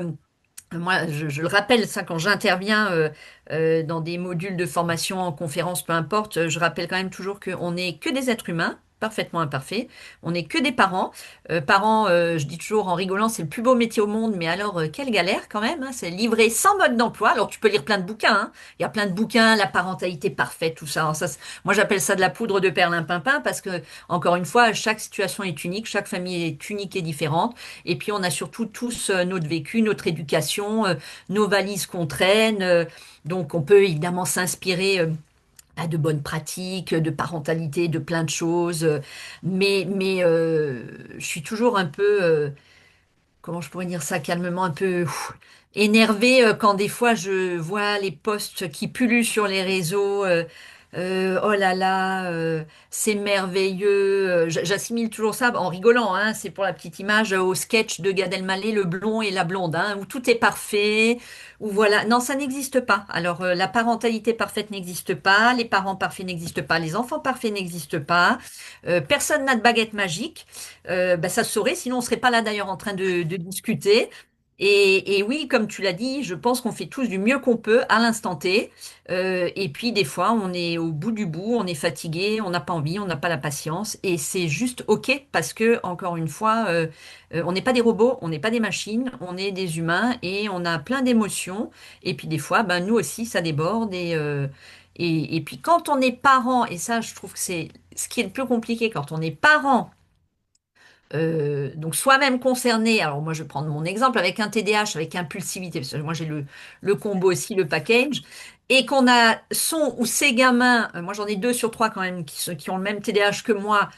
S2: moi, je le rappelle, ça, quand j'interviens dans des modules de formation, en conférence, peu importe, je rappelle quand même toujours qu'on n'est que des êtres humains, parfaitement imparfaits. On n'est que des parents. Parents, je dis toujours en rigolant, c'est le plus beau métier au monde, mais alors quelle galère quand même, hein. C'est livré sans mode d'emploi. Alors tu peux lire plein de bouquins, hein. Il y a plein de bouquins, la parentalité parfaite, tout ça. Alors, ça, moi j'appelle ça de la poudre de perlimpinpin parce que, encore une fois, chaque situation est unique, chaque famille est unique et différente. Et puis on a surtout tous notre vécu, notre éducation, nos valises qu'on traîne. Donc on peut évidemment s'inspirer de bonnes pratiques, de parentalité, de plein de choses. Mais je suis toujours un peu, comment je pourrais dire ça calmement, un peu énervée quand des fois je vois les posts qui pullulent sur les réseaux. Oh là là, c'est merveilleux. J'assimile toujours ça en rigolant, hein, c'est pour la petite image au sketch de Gad Elmaleh, le blond et la blonde, hein, où tout est parfait, où voilà. Non, ça n'existe pas. Alors la parentalité parfaite n'existe pas, les parents parfaits n'existent pas, les enfants parfaits n'existent pas. Personne n'a de baguette magique. Ça se saurait, sinon on serait pas là d'ailleurs en train de discuter. Et oui, comme tu l'as dit, je pense qu'on fait tous du mieux qu'on peut à l'instant T. Et puis des fois, on est au bout du bout, on est fatigué, on n'a pas envie, on n'a pas la patience. Et c'est juste OK parce que, encore une fois, on n'est pas des robots, on n'est pas des machines, on est des humains et on a plein d'émotions. Et puis des fois, ben, nous aussi, ça déborde. Et puis quand on est parent, et ça, je trouve que c'est ce qui est le plus compliqué quand on est parent, donc soi-même concerné, alors moi je vais prendre mon exemple avec un TDAH, avec impulsivité, parce que moi j'ai le combo aussi, le package, et qu'on a son ou ses gamins, moi j'en ai 2 sur 3 quand même qui ont le même TDAH que moi,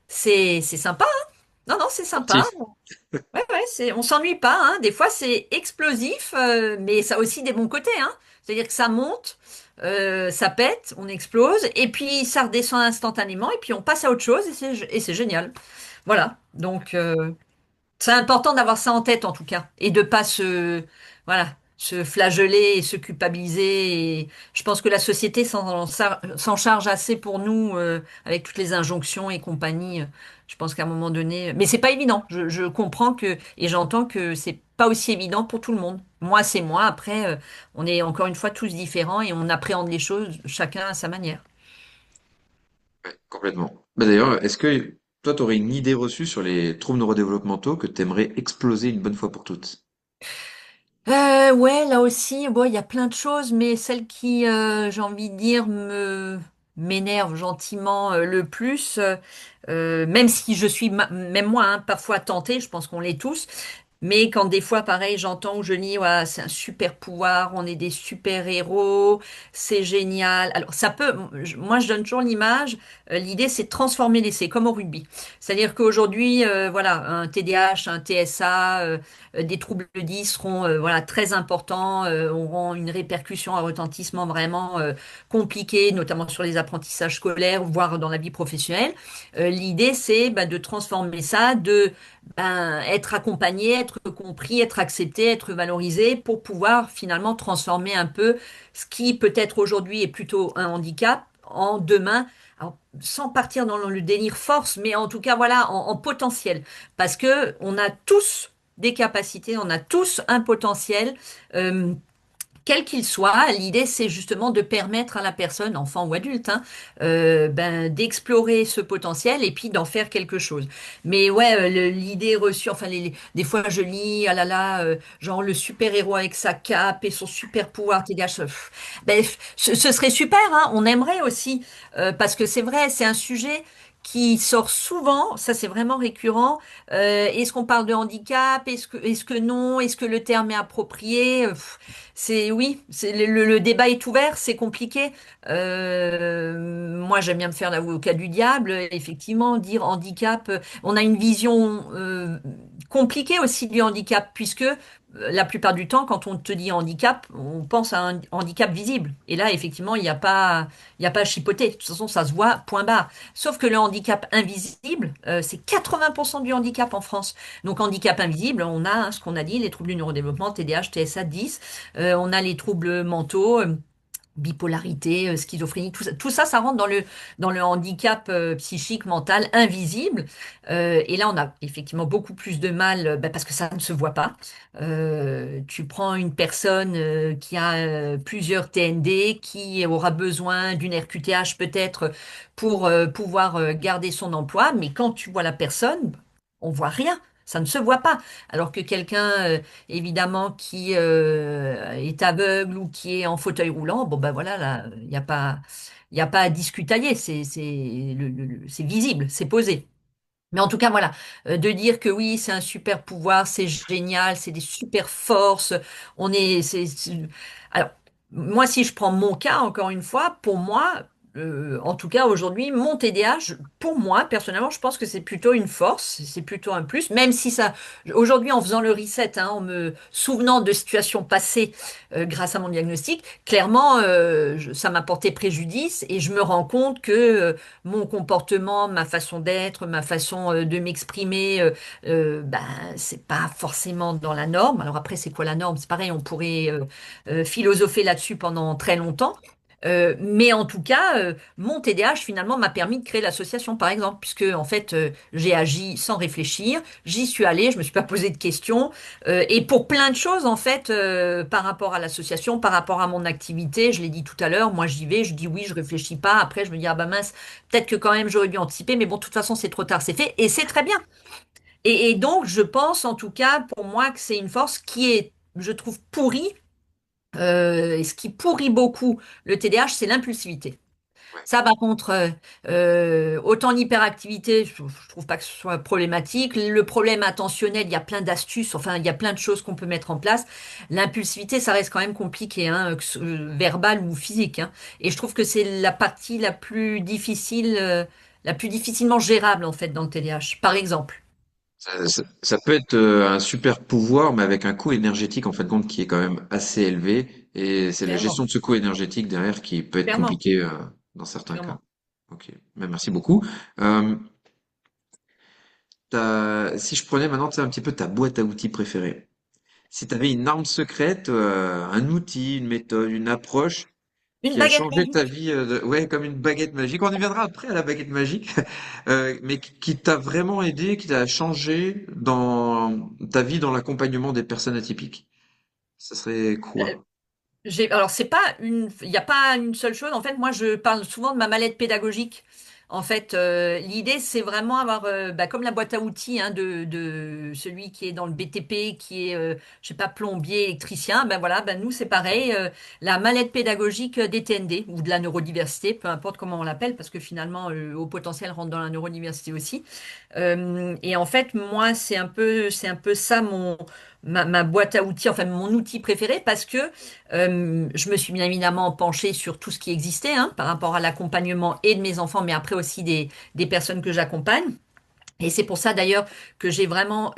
S2: c'est sympa, hein. Non, non, c'est sympa.
S1: Sportif.
S2: Ouais, ouais, on s'ennuie pas, hein. Des fois c'est explosif, mais ça a aussi des bons côtés, hein. C'est-à-dire que ça monte, ça pète, on explose, et puis ça redescend instantanément, et puis on passe à autre chose, et c'est génial. Voilà. Donc, c'est important d'avoir ça en tête, en tout cas. Et de pas voilà, se flageller et se culpabiliser. Et je pense que la société s'en charge assez pour nous, avec toutes les injonctions et compagnie. Je pense qu'à un moment donné, mais c'est pas évident. Je comprends et j'entends que c'est pas aussi évident pour tout le monde. Moi, c'est moi. Après, on est encore une fois tous différents et on appréhende les choses chacun à sa manière.
S1: Ouais, complètement. Bah d'ailleurs, est-ce que toi, tu aurais une idée reçue sur les troubles neurodéveloppementaux que tu aimerais exploser une bonne fois pour toutes?
S2: Ouais, là aussi, bon, il y a plein de choses, mais celle qui, j'ai envie de dire, m'énerve gentiment le plus, même si je suis, même moi, hein, parfois tentée, je pense qu'on l'est tous, mais quand des fois, pareil, j'entends ou je lis, ouais, c'est un super pouvoir, on est des super-héros, c'est génial. Alors, ça peut, moi, je donne toujours l'image, l'idée, c'est de transformer l'essai, comme au rugby. C'est-à-dire qu'aujourd'hui, voilà, un TDAH, un TSA, des troubles 10 seront, voilà, très importants, auront une répercussion, un retentissement vraiment compliqué, notamment sur les apprentissages scolaires, voire dans la vie professionnelle. L'idée, c'est bah, de transformer ça, de être accompagné, être compris, être accepté, être valorisé pour pouvoir finalement transformer un peu ce qui peut-être aujourd'hui est plutôt un handicap en demain, alors, sans partir dans le délire force, mais en tout cas voilà en potentiel, parce que on a tous des capacités, on a tous un potentiel. euh, Quel qu'il soit, l'idée c'est justement de permettre à la personne, enfant ou adulte, hein, d'explorer ce potentiel et puis d'en faire quelque chose. Mais ouais, l'idée reçue, enfin des fois je lis, ah là là, genre le super-héros avec sa cape et son super pouvoir, TDAH, ce serait super, hein, on aimerait aussi, parce que c'est vrai, c'est un sujet qui sort souvent, ça c'est vraiment récurrent. Est-ce qu'on parle de handicap? Est-ce que non? Est-ce que le terme est approprié? C'est oui, le débat est ouvert, c'est compliqué. Moi, j'aime bien me faire l'avocat du diable. Effectivement, dire handicap, on a une vision compliquée aussi du handicap, puisque la plupart du temps, quand on te dit handicap, on pense à un handicap visible. Et là, effectivement, il y a pas à chipoter. De toute façon, ça se voit, point barre. Sauf que le handicap invisible, c'est 80% du handicap en France. Donc, handicap invisible, on a hein, ce qu'on a dit, les troubles du neurodéveloppement, TDAH, TSA 10. On a les troubles mentaux. bipolarité, schizophrénie, tout ça, ça rentre dans le handicap psychique, mental, invisible. Et là, on a effectivement beaucoup plus de mal parce que ça ne se voit pas. Tu prends une personne qui a plusieurs TND, qui aura besoin d'une RQTH peut-être pour pouvoir garder son emploi, mais quand tu vois la personne, on voit rien. Ça ne se voit pas. Alors que quelqu'un évidemment qui est aveugle ou qui est en fauteuil roulant, bon ben voilà, là, il y a pas à discutailler, c'est visible, c'est posé. Mais en tout cas, voilà, de dire que oui, c'est un super pouvoir, c'est génial, c'est des super forces, on est, alors, moi, si je prends mon cas, encore une fois, pour moi, en tout cas aujourd'hui, mon TDAH, pour moi, personnellement, je pense que c'est plutôt une force, c'est plutôt un plus, même si ça, aujourd'hui, en faisant le reset, hein, en me souvenant de situations passées grâce à mon diagnostic, clairement, ça m'a porté préjudice et je me rends compte que mon comportement, ma façon d'être, ma façon de m'exprimer, ben, c'est pas forcément dans la norme. Alors après, c'est quoi la norme? C'est pareil, on pourrait philosopher là-dessus pendant très longtemps. Mais en tout cas, mon TDAH finalement m'a permis de créer l'association, par exemple, puisque en fait, j'ai agi sans réfléchir, j'y suis allée, je me suis pas posé de questions, et pour plein de choses en fait, par rapport à l'association, par rapport à mon activité, je l'ai dit tout à l'heure, moi j'y vais, je dis oui, je réfléchis pas, après je me dis ah bah mince, peut-être que quand même j'aurais dû anticiper, mais bon, de toute façon c'est trop tard, c'est fait, et c'est très bien. Et donc je pense en tout cas pour moi que c'est une force qui est, je trouve, pourrie. Et ce qui pourrit beaucoup le TDAH, c'est l'impulsivité.
S1: Ouais.
S2: Ça, par contre, autant l'hyperactivité, je trouve pas que ce soit problématique. Le problème attentionnel, il y a plein d'astuces, enfin, il y a plein de choses qu'on peut mettre en place. L'impulsivité, ça reste quand même compliqué, hein, verbal ou physique, hein. Et je trouve que c'est la partie la plus difficile, la plus difficilement gérable, en fait, dans le TDAH. Par exemple,
S1: Ça peut être un super pouvoir, mais avec un coût énergétique en fin de compte qui est quand même assez élevé. Et c'est la gestion
S2: clairement,
S1: de ce coût énergétique derrière qui peut être
S2: clairement,
S1: compliquée dans certains cas.
S2: clairement.
S1: Ok, ben, merci beaucoup. Euh, si je prenais maintenant, tu sais, un petit peu ta boîte à outils préférée. Si tu avais une arme secrète, un outil, une méthode, une approche
S2: Une
S1: qui a
S2: baguette
S1: changé ta
S2: magique.
S1: vie, ouais, comme une baguette magique. On y viendra après à la baguette magique, mais qui t'a vraiment aidé, qui t'a changé dans ta vie dans l'accompagnement des personnes atypiques. Ça serait quoi?
S2: Alors, c'est pas il n'y a pas une seule chose. En fait, moi, je parle souvent de ma mallette pédagogique. En fait, l'idée, c'est vraiment avoir, bah, comme la boîte à outils hein, de celui qui est dans le BTP, qui est, je sais pas, plombier, électricien. Ben voilà, ben nous, c'est pareil. La mallette pédagogique des TND ou de la neurodiversité, peu importe comment on l'appelle, parce que finalement, au potentiel rentre dans la neurodiversité aussi. Et en fait, moi, c'est un peu ça ma boîte à outils, enfin mon outil préféré, parce que je me suis bien évidemment penchée sur tout ce qui existait hein, par rapport à l'accompagnement et de mes enfants, mais après aussi des personnes que j'accompagne. Et c'est pour ça d'ailleurs que j'ai vraiment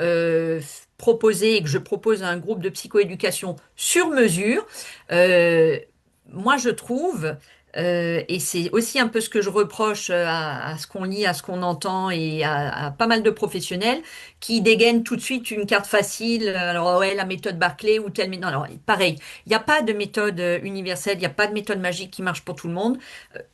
S2: proposé et que je propose un groupe de psychoéducation sur mesure. Euh, Moi, je trouve, et c'est aussi un peu ce que je reproche à ce qu'on lit, à ce qu'on entend et à pas mal de professionnels qui dégainent tout de suite une carte facile. Alors, ouais, la méthode Barclay ou telle méthode. Non, alors, pareil, il n'y a pas de méthode universelle, il n'y a pas de méthode magique qui marche pour tout le monde.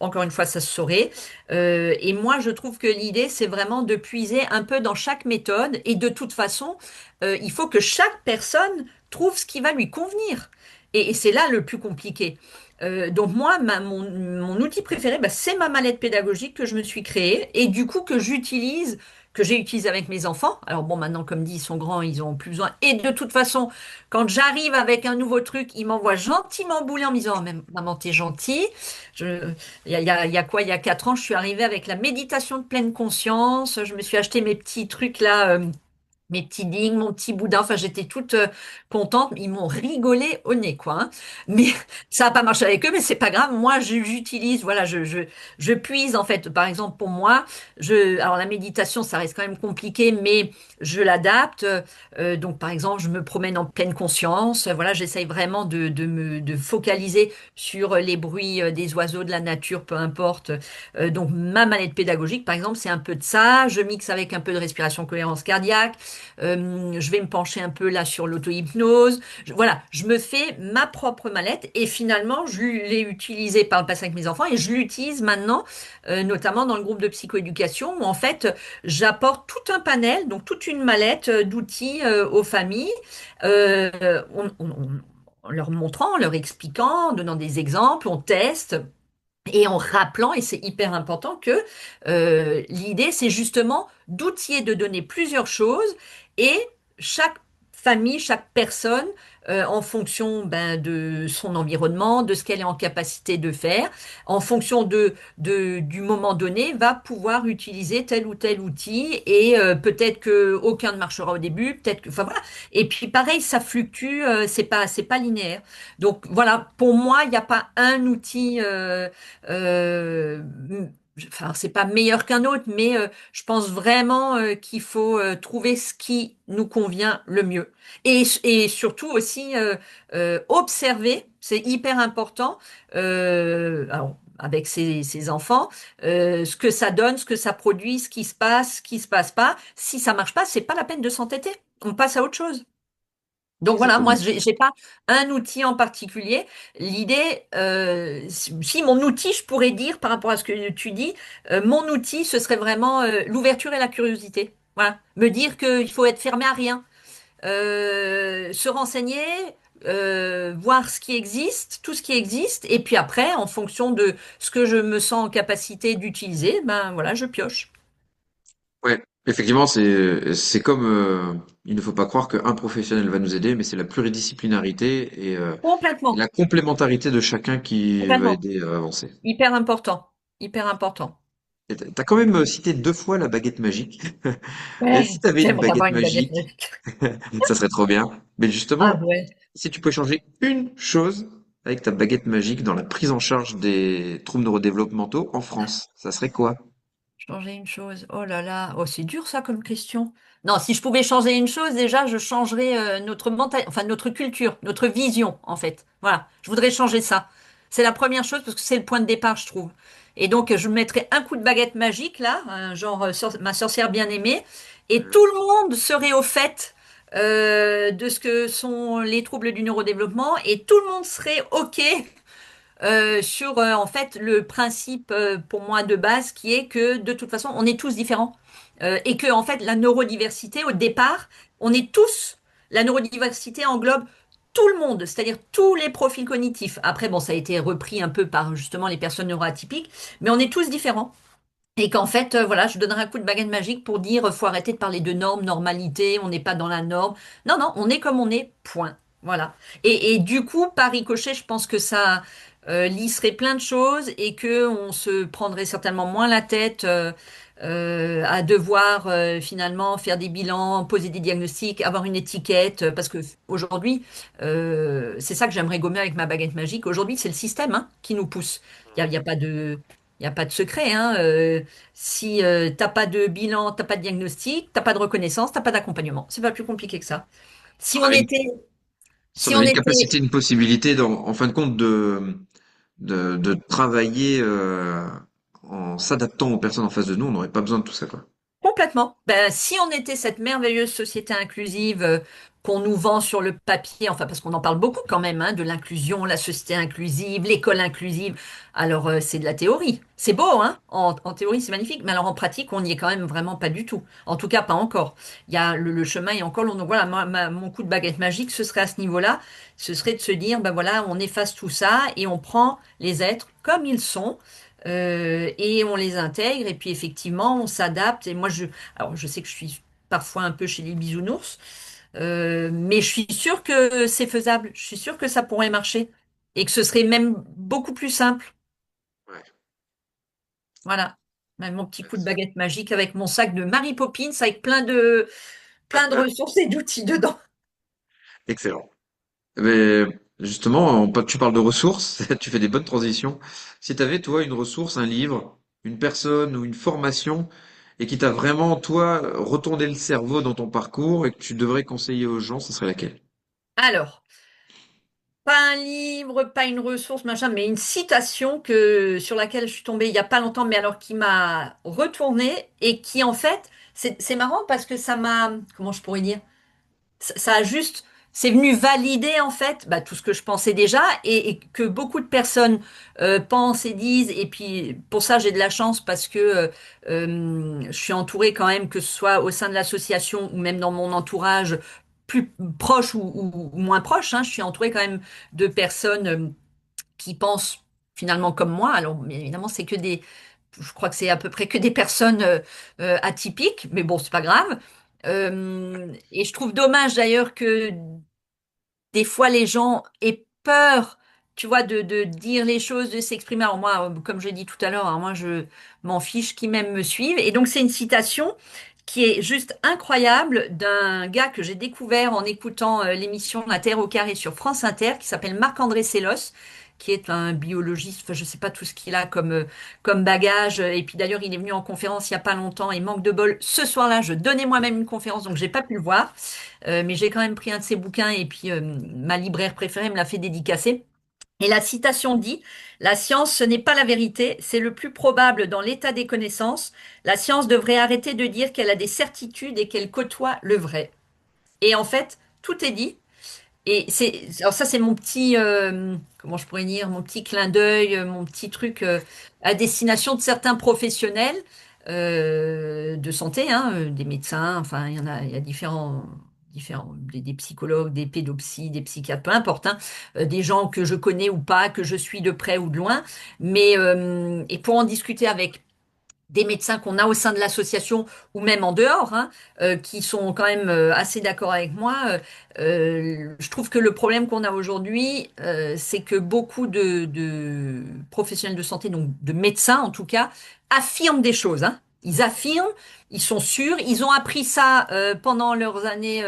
S2: Encore une fois, ça se saurait. Et moi, je trouve que l'idée, c'est vraiment de puiser un peu dans chaque méthode. Et de toute façon, il faut que chaque personne trouve ce qui va lui convenir. Et c'est là le plus compliqué. Donc moi, mon outil préféré, bah, c'est ma mallette pédagogique que je me suis créée et du coup que j'ai utilisé avec mes enfants. Alors bon, maintenant, comme dit, ils sont grands, ils ont plus besoin. Et de toute façon, quand j'arrive avec un nouveau truc, ils m'envoient gentiment bouler en me disant, oh, maman, t'es gentille. Je, il y a quoi? Il y a 4 ans, je suis arrivée avec la méditation de pleine conscience. Je me suis acheté mes petits trucs là. Mes petits dings, mon petit boudin, enfin j'étais toute contente. Ils m'ont rigolé au nez, quoi, hein. Mais ça n'a pas marché avec eux, mais c'est pas grave. Moi, j'utilise, voilà, je puise en fait. Par exemple, pour moi, alors la méditation, ça reste quand même compliqué, mais je l'adapte. Donc, par exemple, je me promène en pleine conscience. Voilà, j'essaye vraiment de focaliser sur les bruits des oiseaux, de la nature, peu importe. Donc, ma manette pédagogique, par exemple, c'est un peu de ça. Je mixe avec un peu de respiration cohérence cardiaque. Je vais me pencher un peu là sur l'auto-hypnose. Voilà, je me fais ma propre mallette et finalement, je l'ai utilisée par le passé avec mes enfants et je l'utilise maintenant, notamment dans le groupe de psychoéducation où en fait, j'apporte tout un panel, donc toute une mallette d'outils aux familles, en leur montrant, en leur expliquant, en donnant des exemples, on teste. Et en rappelant, et c'est hyper important, que l'idée, c'est justement d'outiller, de donner plusieurs choses, et chaque famille, chaque personne, en fonction ben, de son environnement, de ce qu'elle est en capacité de faire, en fonction du moment donné, va pouvoir utiliser tel ou tel outil, et peut-être que aucun ne marchera au début, peut-être que, enfin voilà. Et puis pareil, ça fluctue, c'est pas linéaire. Donc voilà, pour moi, il n'y a pas un outil. Euh, enfin, c'est pas meilleur qu'un autre, mais je pense vraiment qu'il faut trouver ce qui nous convient le mieux. Et surtout aussi observer, c'est hyper important. Alors, avec ses enfants, ce que ça donne, ce que ça produit, ce qui se passe pas. Si ça marche pas, c'est pas la peine de s'entêter. On passe à autre chose. Donc voilà, moi,
S1: Exactement.
S2: j'ai pas un outil en particulier. L'idée, si mon outil, je pourrais dire par rapport à ce que tu dis, mon outil, ce serait vraiment l'ouverture et la curiosité. Voilà, me dire qu'il faut être fermé à rien, se renseigner, voir ce qui existe, tout ce qui existe, et puis après, en fonction de ce que je me sens en capacité d'utiliser, ben voilà, je pioche.
S1: Ouais, effectivement, c'est comme il ne faut pas croire qu'un professionnel va nous aider, mais c'est la pluridisciplinarité et
S2: Complètement,
S1: la complémentarité de chacun qui va
S2: complètement,
S1: aider à avancer.
S2: hyper important, hyper important.
S1: Et t'as quand même cité 2 fois la baguette magique. Et si
S2: Ouais,
S1: tu avais une
S2: j'aimerais avoir
S1: baguette
S2: une baguette
S1: magique,
S2: magique.
S1: ça serait trop bien. Mais
S2: Ah
S1: justement,
S2: ouais,
S1: si tu pouvais changer une chose avec ta baguette magique dans la prise en charge des troubles neurodéveloppementaux en France, ça serait quoi?
S2: changer une chose. Oh là là, oh c'est dur ça comme question. Non, si je pouvais changer une chose, déjà, je changerais notre mental, enfin notre culture, notre vision en fait. Voilà, je voudrais changer ça. C'est la première chose parce que c'est le point de départ, je trouve. Et donc, je mettrais un coup de baguette magique là, genre ma sorcière bien-aimée, et tout le monde serait au fait de ce que sont les troubles du neurodéveloppement, et tout le monde serait OK sur en fait le principe pour moi de base qui est que de toute façon on est tous différents. Et que en fait la neurodiversité au départ on est tous, la neurodiversité englobe tout le monde, c'est-à-dire tous les profils cognitifs. Après bon ça a été repris un peu par justement les personnes neuroatypiques, mais on est tous différents. Et qu'en fait, voilà, je donnerai un coup de baguette magique pour dire, faut arrêter de parler de normes, normalité, on n'est pas dans la norme. Non, non, on est comme on est, point. Voilà. Et du coup, par ricochet, je pense que ça lisserait plein de choses et que on se prendrait certainement moins la tête à devoir finalement faire des bilans, poser des diagnostics, avoir une étiquette, parce que aujourd'hui, c'est ça que j'aimerais gommer avec ma baguette magique. Aujourd'hui, c'est le système hein, qui nous pousse. Il y a pas de il n'y a pas de secret, hein. Si t'as pas de bilan, t'as pas de diagnostic, t'as pas de reconnaissance, t'as pas d'accompagnement. C'est pas plus compliqué que ça. Si
S1: On
S2: on
S1: a une,
S2: était,
S1: si on
S2: si
S1: a
S2: on
S1: une
S2: était
S1: capacité, une possibilité, en fin de compte, de travailler en s'adaptant aux personnes en face de nous, on n'aurait pas besoin de tout ça, quoi.
S2: complètement. Ben, si on était cette merveilleuse société inclusive qu'on nous vend sur le papier, enfin parce qu'on en parle beaucoup quand même, hein, de l'inclusion, la société inclusive, l'école inclusive. Alors c'est de la théorie. C'est beau, hein? En théorie c'est magnifique, mais alors en pratique on n'y est quand même vraiment pas du tout. En tout cas pas encore. Il y a le chemin est encore long. Donc voilà, mon coup de baguette magique, ce serait à ce niveau-là. Ce serait de se dire, ben voilà, on efface tout ça et on prend les êtres comme ils sont et on les intègre et puis effectivement on s'adapte et alors je sais que je suis parfois un peu chez les bisounours mais je suis sûre que c'est faisable, je suis sûre que ça pourrait marcher et que ce serait même beaucoup plus simple.
S1: Ouais.
S2: Voilà, même mon petit coup de baguette magique avec mon sac de Mary Poppins avec plein de ressources et d'outils dedans.
S1: Excellent. Mais justement, tu parles de ressources, tu fais des bonnes transitions. Si tu avais, toi, une ressource, un livre, une personne ou une formation, et qui t'a vraiment, toi, retourné le cerveau dans ton parcours et que tu devrais conseiller aux gens, ce serait laquelle?
S2: Alors. pas un livre, pas une ressource, machin, mais une citation sur laquelle je suis tombée il y a pas longtemps, mais alors qui m'a retournée et qui en fait, c'est marrant parce que ça m'a, comment je pourrais dire, ça a juste, c'est venu valider en fait bah, tout ce que je pensais déjà et que beaucoup de personnes pensent et disent. Et puis pour ça, j'ai de la chance parce que je suis entourée quand même, que ce soit au sein de l'association ou même dans mon entourage plus proche ou moins proche, hein, je suis entourée quand même de personnes qui pensent finalement comme moi. Alors, bien évidemment, c'est que des, je crois que c'est à peu près que des personnes atypiques, mais bon, c'est pas grave. Et je trouve dommage d'ailleurs que des fois les gens aient peur, tu vois, de dire les choses, de s'exprimer. Alors moi, comme je l'ai dit tout à l'heure, alors moi je m'en fiche qui même me suivent. Et donc c'est une citation qui est juste incroyable d'un gars que j'ai découvert en écoutant l'émission La Terre au carré sur France Inter, qui s'appelle Marc-André Sellos, qui est un biologiste. Enfin, je sais pas tout ce qu'il a comme bagage. Et puis d'ailleurs, il est venu en conférence il y a pas longtemps. Et manque de bol, ce soir-là, je donnais moi-même une conférence, donc j'ai pas pu le voir. Mais j'ai quand même pris un de ses bouquins et puis ma libraire préférée me l'a fait dédicacer. Et la citation dit, la science, ce n'est pas la vérité, c'est le plus probable dans l'état des connaissances. La science devrait arrêter de dire qu'elle a des certitudes et qu'elle côtoie le vrai. Et en fait, tout est dit. Et alors ça, c'est mon petit, comment je pourrais dire, mon petit clin d'œil, mon petit truc à destination de certains professionnels de santé, hein, des médecins, enfin, il y a différents, des psychologues, des pédopsies, des psychiatres, peu importe, hein, des gens que je connais ou pas, que je suis de près ou de loin, mais et pour en discuter avec des médecins qu'on a au sein de l'association ou même en dehors, hein, qui sont quand même assez d'accord avec moi. Je trouve que le problème qu'on a aujourd'hui, c'est que beaucoup de professionnels de santé, donc de médecins en tout cas, affirment des choses, hein. Ils affirment, ils sont sûrs, ils ont appris ça pendant leurs années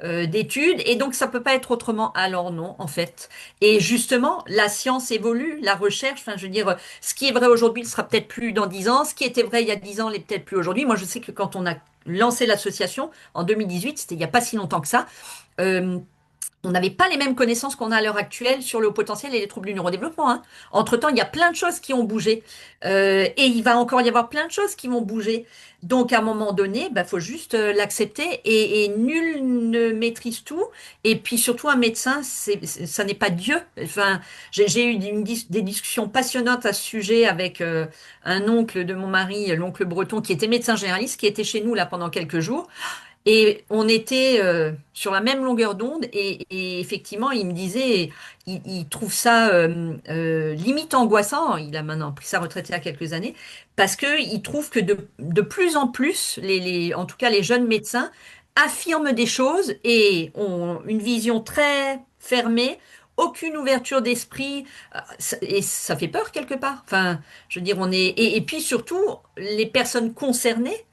S2: d'études, et donc ça peut pas être autrement. Alors non, en fait. Et justement, la science évolue, la recherche, enfin, je veux dire, ce qui est vrai aujourd'hui ne sera peut-être plus dans 10 ans. Ce qui était vrai il y a 10 ans l'est peut-être plus aujourd'hui. Moi, je sais que quand on a lancé l'association en 2018, c'était il n'y a pas si longtemps que ça, euh, on n'avait pas les mêmes connaissances qu'on a à l'heure actuelle sur le haut potentiel et les troubles du neurodéveloppement, hein. Entre-temps, il y a plein de choses qui ont bougé. Et il va encore y avoir plein de choses qui vont bouger. Donc, à un moment donné, bah, faut juste l'accepter. Et nul ne maîtrise tout. Et puis, surtout, un médecin, ça n'est pas Dieu. Enfin, j'ai eu des discussions passionnantes à ce sujet avec un oncle de mon mari, l'oncle breton, qui était médecin généraliste, qui était chez nous là pendant quelques jours. Et on était sur la même longueur d'onde et effectivement, il me disait, il trouve ça limite angoissant. Il a maintenant pris sa retraite il y a quelques années parce que il trouve que de plus en plus, en tout cas les jeunes médecins affirment des choses et ont une vision très fermée, aucune ouverture d'esprit et ça fait peur quelque part. Enfin, je veux dire, on est et puis surtout les personnes concernées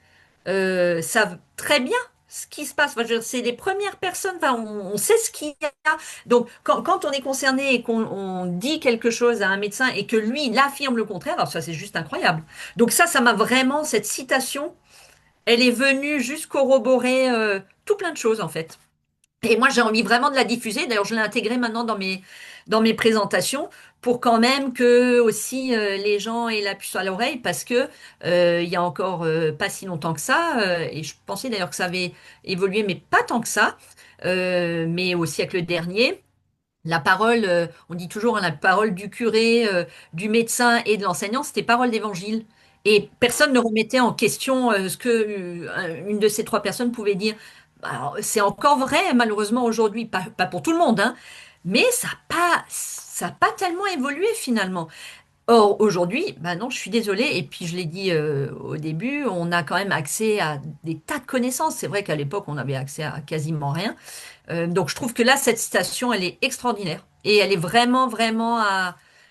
S2: savent très bien ce qui se passe. Enfin, je veux dire, c'est les premières personnes, enfin, on sait ce qu'il y a. Donc, quand on est concerné et qu'on dit quelque chose à un médecin et que lui, il affirme le contraire, alors ça, c'est juste incroyable. Donc ça m'a vraiment, cette citation, elle est venue juste corroborer tout plein de choses, en fait. Et moi, j'ai envie vraiment de la diffuser. D'ailleurs, je l'ai intégrée maintenant dans mes présentations pour quand même que aussi les gens aient la puce à l'oreille parce que il y a encore pas si longtemps que ça, et je pensais d'ailleurs que ça avait évolué, mais pas tant que ça, mais au siècle dernier. La parole, on dit toujours, hein, la parole du curé, du médecin et de l'enseignant, c'était parole d'évangile. Et personne ne remettait en question ce que une de ces trois personnes pouvait dire. Alors, c'est encore vrai, malheureusement, aujourd'hui, pas pour tout le monde, hein, mais ça a pas tellement évolué finalement. Or, aujourd'hui, bah non, je suis désolée, et puis je l'ai dit au début, on a quand même accès à des tas de connaissances. C'est vrai qu'à l'époque, on avait accès à quasiment rien. Donc je trouve que là, cette citation, elle est extraordinaire. Et elle est vraiment, vraiment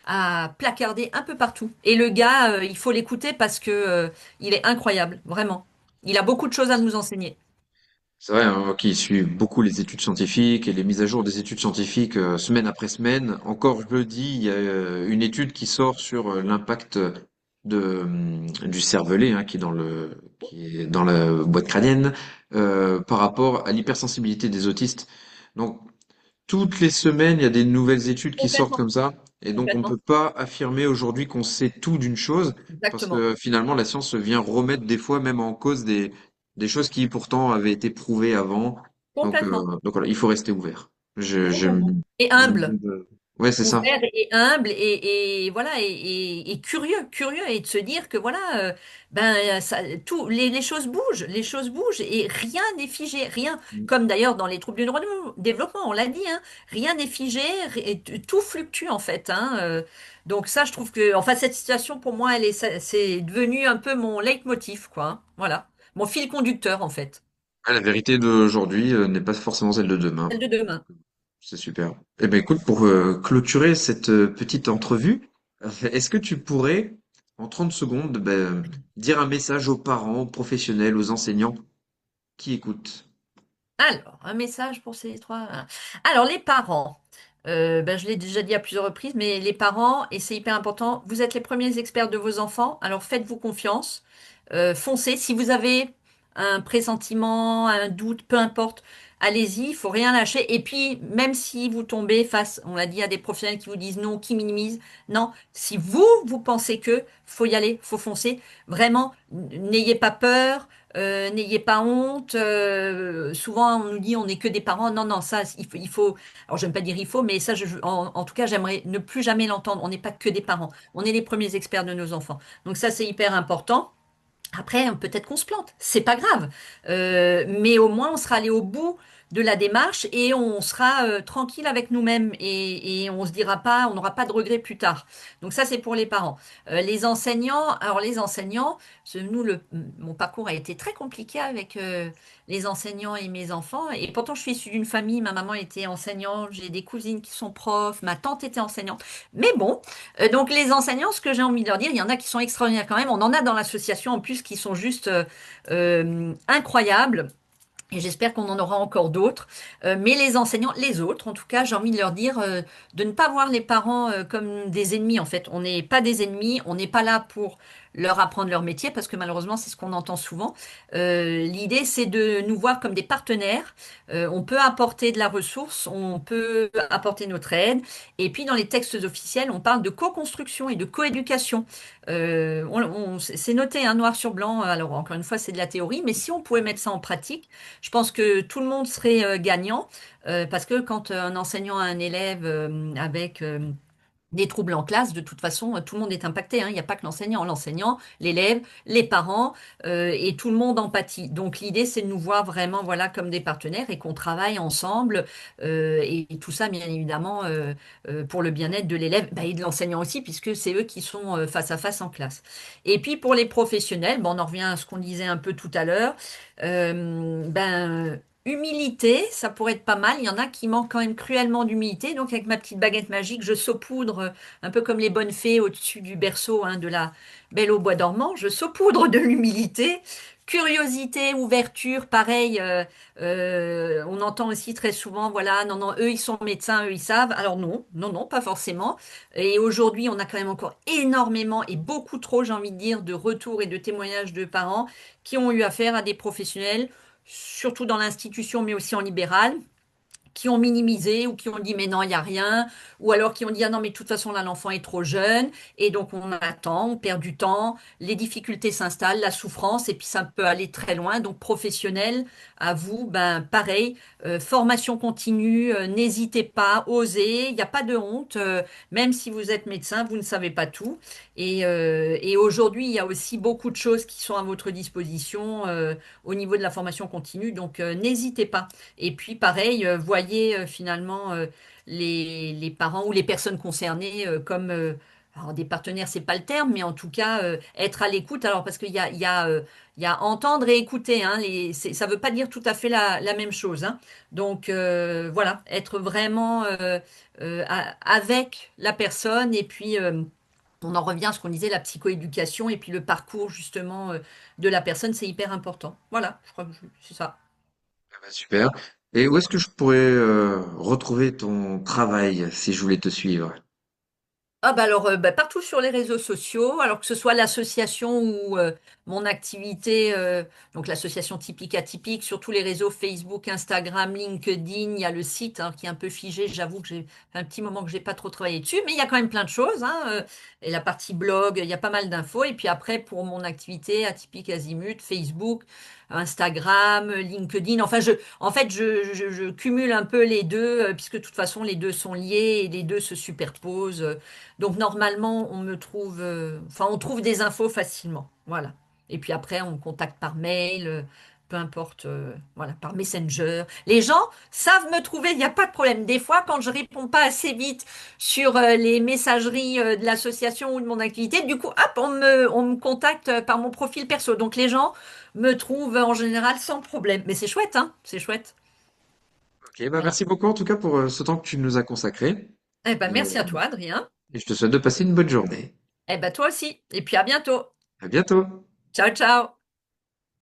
S2: à placarder un peu partout. Et le gars, il faut l'écouter parce que, il est incroyable, vraiment. Il a beaucoup de choses à nous enseigner.
S1: C'est vrai, hein, moi qui suis beaucoup les études scientifiques et les mises à jour des études scientifiques semaine après semaine. Encore jeudi, il y a une étude qui sort sur l'impact du cervelet, hein, qui est dans la boîte crânienne par rapport à l'hypersensibilité des autistes. Donc toutes les semaines, il y a des nouvelles études qui sortent
S2: Complètement,
S1: comme ça. Et donc, on ne
S2: complètement,
S1: peut pas affirmer aujourd'hui qu'on sait tout d'une chose, parce
S2: exactement,
S1: que finalement, la science vient remettre des fois même en cause des choses qui pourtant avaient été prouvées avant.
S2: complètement,
S1: Donc voilà, il faut rester ouvert.
S2: complètement. Et
S1: J'aime
S2: humble.
S1: bien Ouais, c'est ça.
S2: Ouvert et humble et voilà et curieux et de se dire que voilà les choses bougent, et rien n'est figé, rien comme d'ailleurs dans les troubles du neurodéveloppement, on l'a dit, hein, rien n'est figé, tout fluctue en fait, hein, donc ça je trouve que enfin cette situation pour moi c'est devenu un peu mon leitmotiv quoi, hein, voilà, mon fil conducteur en fait,
S1: Ouais, la vérité d'aujourd'hui n'est pas forcément celle de demain.
S2: celle de demain.
S1: C'est super. Eh ben écoute, pour clôturer cette petite entrevue, est-ce que tu pourrais, en 30 secondes, dire un message aux parents, aux professionnels, aux enseignants qui écoutent?
S2: Alors, un message pour ces trois. Alors, les parents, ben, je l'ai déjà dit à plusieurs reprises, mais les parents, et c'est hyper important, vous êtes les premiers experts de vos enfants, alors faites-vous confiance, foncez. Si vous avez un pressentiment, un doute, peu importe, allez-y, il faut rien lâcher. Et puis, même si vous tombez face, on l'a dit, à des professionnels qui vous disent non, qui minimisent, non, si vous pensez que, faut y aller, faut foncer, vraiment, n'ayez pas peur. N'ayez pas honte. Souvent, on nous dit on n'est que des parents. Non, non, ça, il faut. Alors, j'aime pas dire il faut, mais ça, en tout cas, j'aimerais ne plus jamais l'entendre. On n'est pas que des parents. On est les premiers experts de nos enfants. Donc ça, c'est hyper important. Après, peut-être qu'on se plante, c'est pas grave. Mais au moins, on sera allé au bout de la démarche et on sera tranquille avec nous-mêmes et on se dira pas, on n'aura pas de regrets plus tard. Donc ça, c'est pour les parents. Les enseignants, alors les enseignants, nous, mon parcours a été très compliqué avec les enseignants et mes enfants. Et pourtant, je suis issue d'une famille, ma maman était enseignante, j'ai des cousines qui sont profs, ma tante était enseignante. Mais bon. Donc les enseignants, ce que j'ai envie de leur dire, il y en a qui sont extraordinaires quand même. On en a dans l'association en plus qui sont juste incroyables. Et j'espère qu'on en aura encore d'autres. Mais les enseignants, les autres, en tout cas, j'ai envie de leur dire de ne pas voir les parents comme des ennemis. En fait, on n'est pas des ennemis. On n'est pas là pour leur apprendre leur métier parce que malheureusement, c'est ce qu'on entend souvent. L'idée, c'est de nous voir comme des partenaires. On peut apporter de la ressource, on peut apporter notre aide. Et puis, dans les textes officiels, on parle de co-construction et de coéducation. C'est noté, hein, noir sur blanc. Alors, encore une fois, c'est de la théorie, mais si on pouvait mettre ça en pratique, je pense que tout le monde serait gagnant parce que quand un enseignant a un élève avec des troubles en classe, de toute façon, tout le monde est impacté, hein. Il n'y a pas que l'enseignant, l'élève, les parents et tout le monde en pâtit. Donc l'idée, c'est de nous voir vraiment, voilà, comme des partenaires et qu'on travaille ensemble et tout ça, bien évidemment, pour le bien-être de l'élève bah, et de l'enseignant aussi, puisque c'est eux qui sont face à face en classe. Et puis pour les professionnels, bon, on en revient à ce qu'on disait un peu tout à l'heure. Humilité, ça pourrait être pas mal. Il y en a qui manquent quand même cruellement d'humilité. Donc, avec ma petite baguette magique, je saupoudre, un peu comme les bonnes fées au-dessus du berceau hein, de la Belle au bois dormant. Je saupoudre de l'humilité. Curiosité, ouverture, pareil. On entend aussi très souvent, voilà, non, non, eux, ils sont médecins, eux, ils savent. Alors non, non, non, pas forcément. Et aujourd'hui, on a quand même encore énormément et beaucoup trop, j'ai envie de dire, de retours et de témoignages de parents qui ont eu affaire à des professionnels surtout dans l'institution, mais aussi en libéral, qui ont minimisé ou qui ont dit mais non, il n'y a rien, ou alors qui ont dit ah non, mais de toute façon là, l'enfant est trop jeune, et donc on attend, on perd du temps, les difficultés s'installent, la souffrance, et puis ça peut aller très loin. Donc professionnel, à vous, ben pareil, formation continue, n'hésitez pas, osez, il n'y a pas de honte, même si vous êtes médecin, vous ne savez pas tout. Et aujourd'hui, il y a aussi beaucoup de choses qui sont à votre disposition au niveau de la formation continue, donc n'hésitez pas. Et puis pareil, voyez finalement les parents ou les personnes concernées comme alors des partenaires, c'est pas le terme, mais en tout cas être à l'écoute. Alors parce qu'il y a entendre et écouter, hein, ça veut pas dire tout à fait la même chose, hein. Donc voilà, être vraiment avec la personne et puis on en revient à ce qu'on disait, la psychoéducation et puis le parcours justement de la personne, c'est hyper important. Voilà, je crois que c'est ça.
S1: Ah bah, super. Et où est-ce que je pourrais retrouver ton travail si je voulais te suivre?
S2: Ah bah alors bah, partout sur les réseaux sociaux, alors que ce soit l'association ou mon activité, donc l'association typique atypique, sur tous les réseaux Facebook, Instagram, LinkedIn, il y a le site hein, qui est un peu figé, j'avoue que j'ai fait un petit moment que j'ai pas trop travaillé dessus, mais il y a quand même plein de choses, hein, et la partie blog, il y a pas mal d'infos, et puis après pour mon activité atypique azimut, Facebook, Instagram, LinkedIn, enfin en fait je cumule un peu les deux, puisque de toute façon les deux sont liés et les deux se superposent. Donc normalement, on me trouve, enfin, on trouve des infos facilement. Voilà. Et puis après, on me contacte par mail, peu importe, voilà, par Messenger. Les gens savent me trouver, il n'y a pas de problème. Des fois, quand je réponds pas assez vite sur les messageries de l'association ou de mon activité, du coup, hop, on me contacte par mon profil perso. Donc les gens me trouvent en général sans problème. Mais c'est chouette, hein? C'est chouette.
S1: Ok, bah
S2: Voilà.
S1: merci beaucoup en tout cas pour ce temps que tu nous as consacré.
S2: Eh ben,
S1: Et,
S2: merci à toi, Adrien.
S1: et je te souhaite de passer une bonne journée.
S2: Eh ben, toi aussi. Et puis à bientôt.
S1: À bientôt!
S2: Ciao, ciao.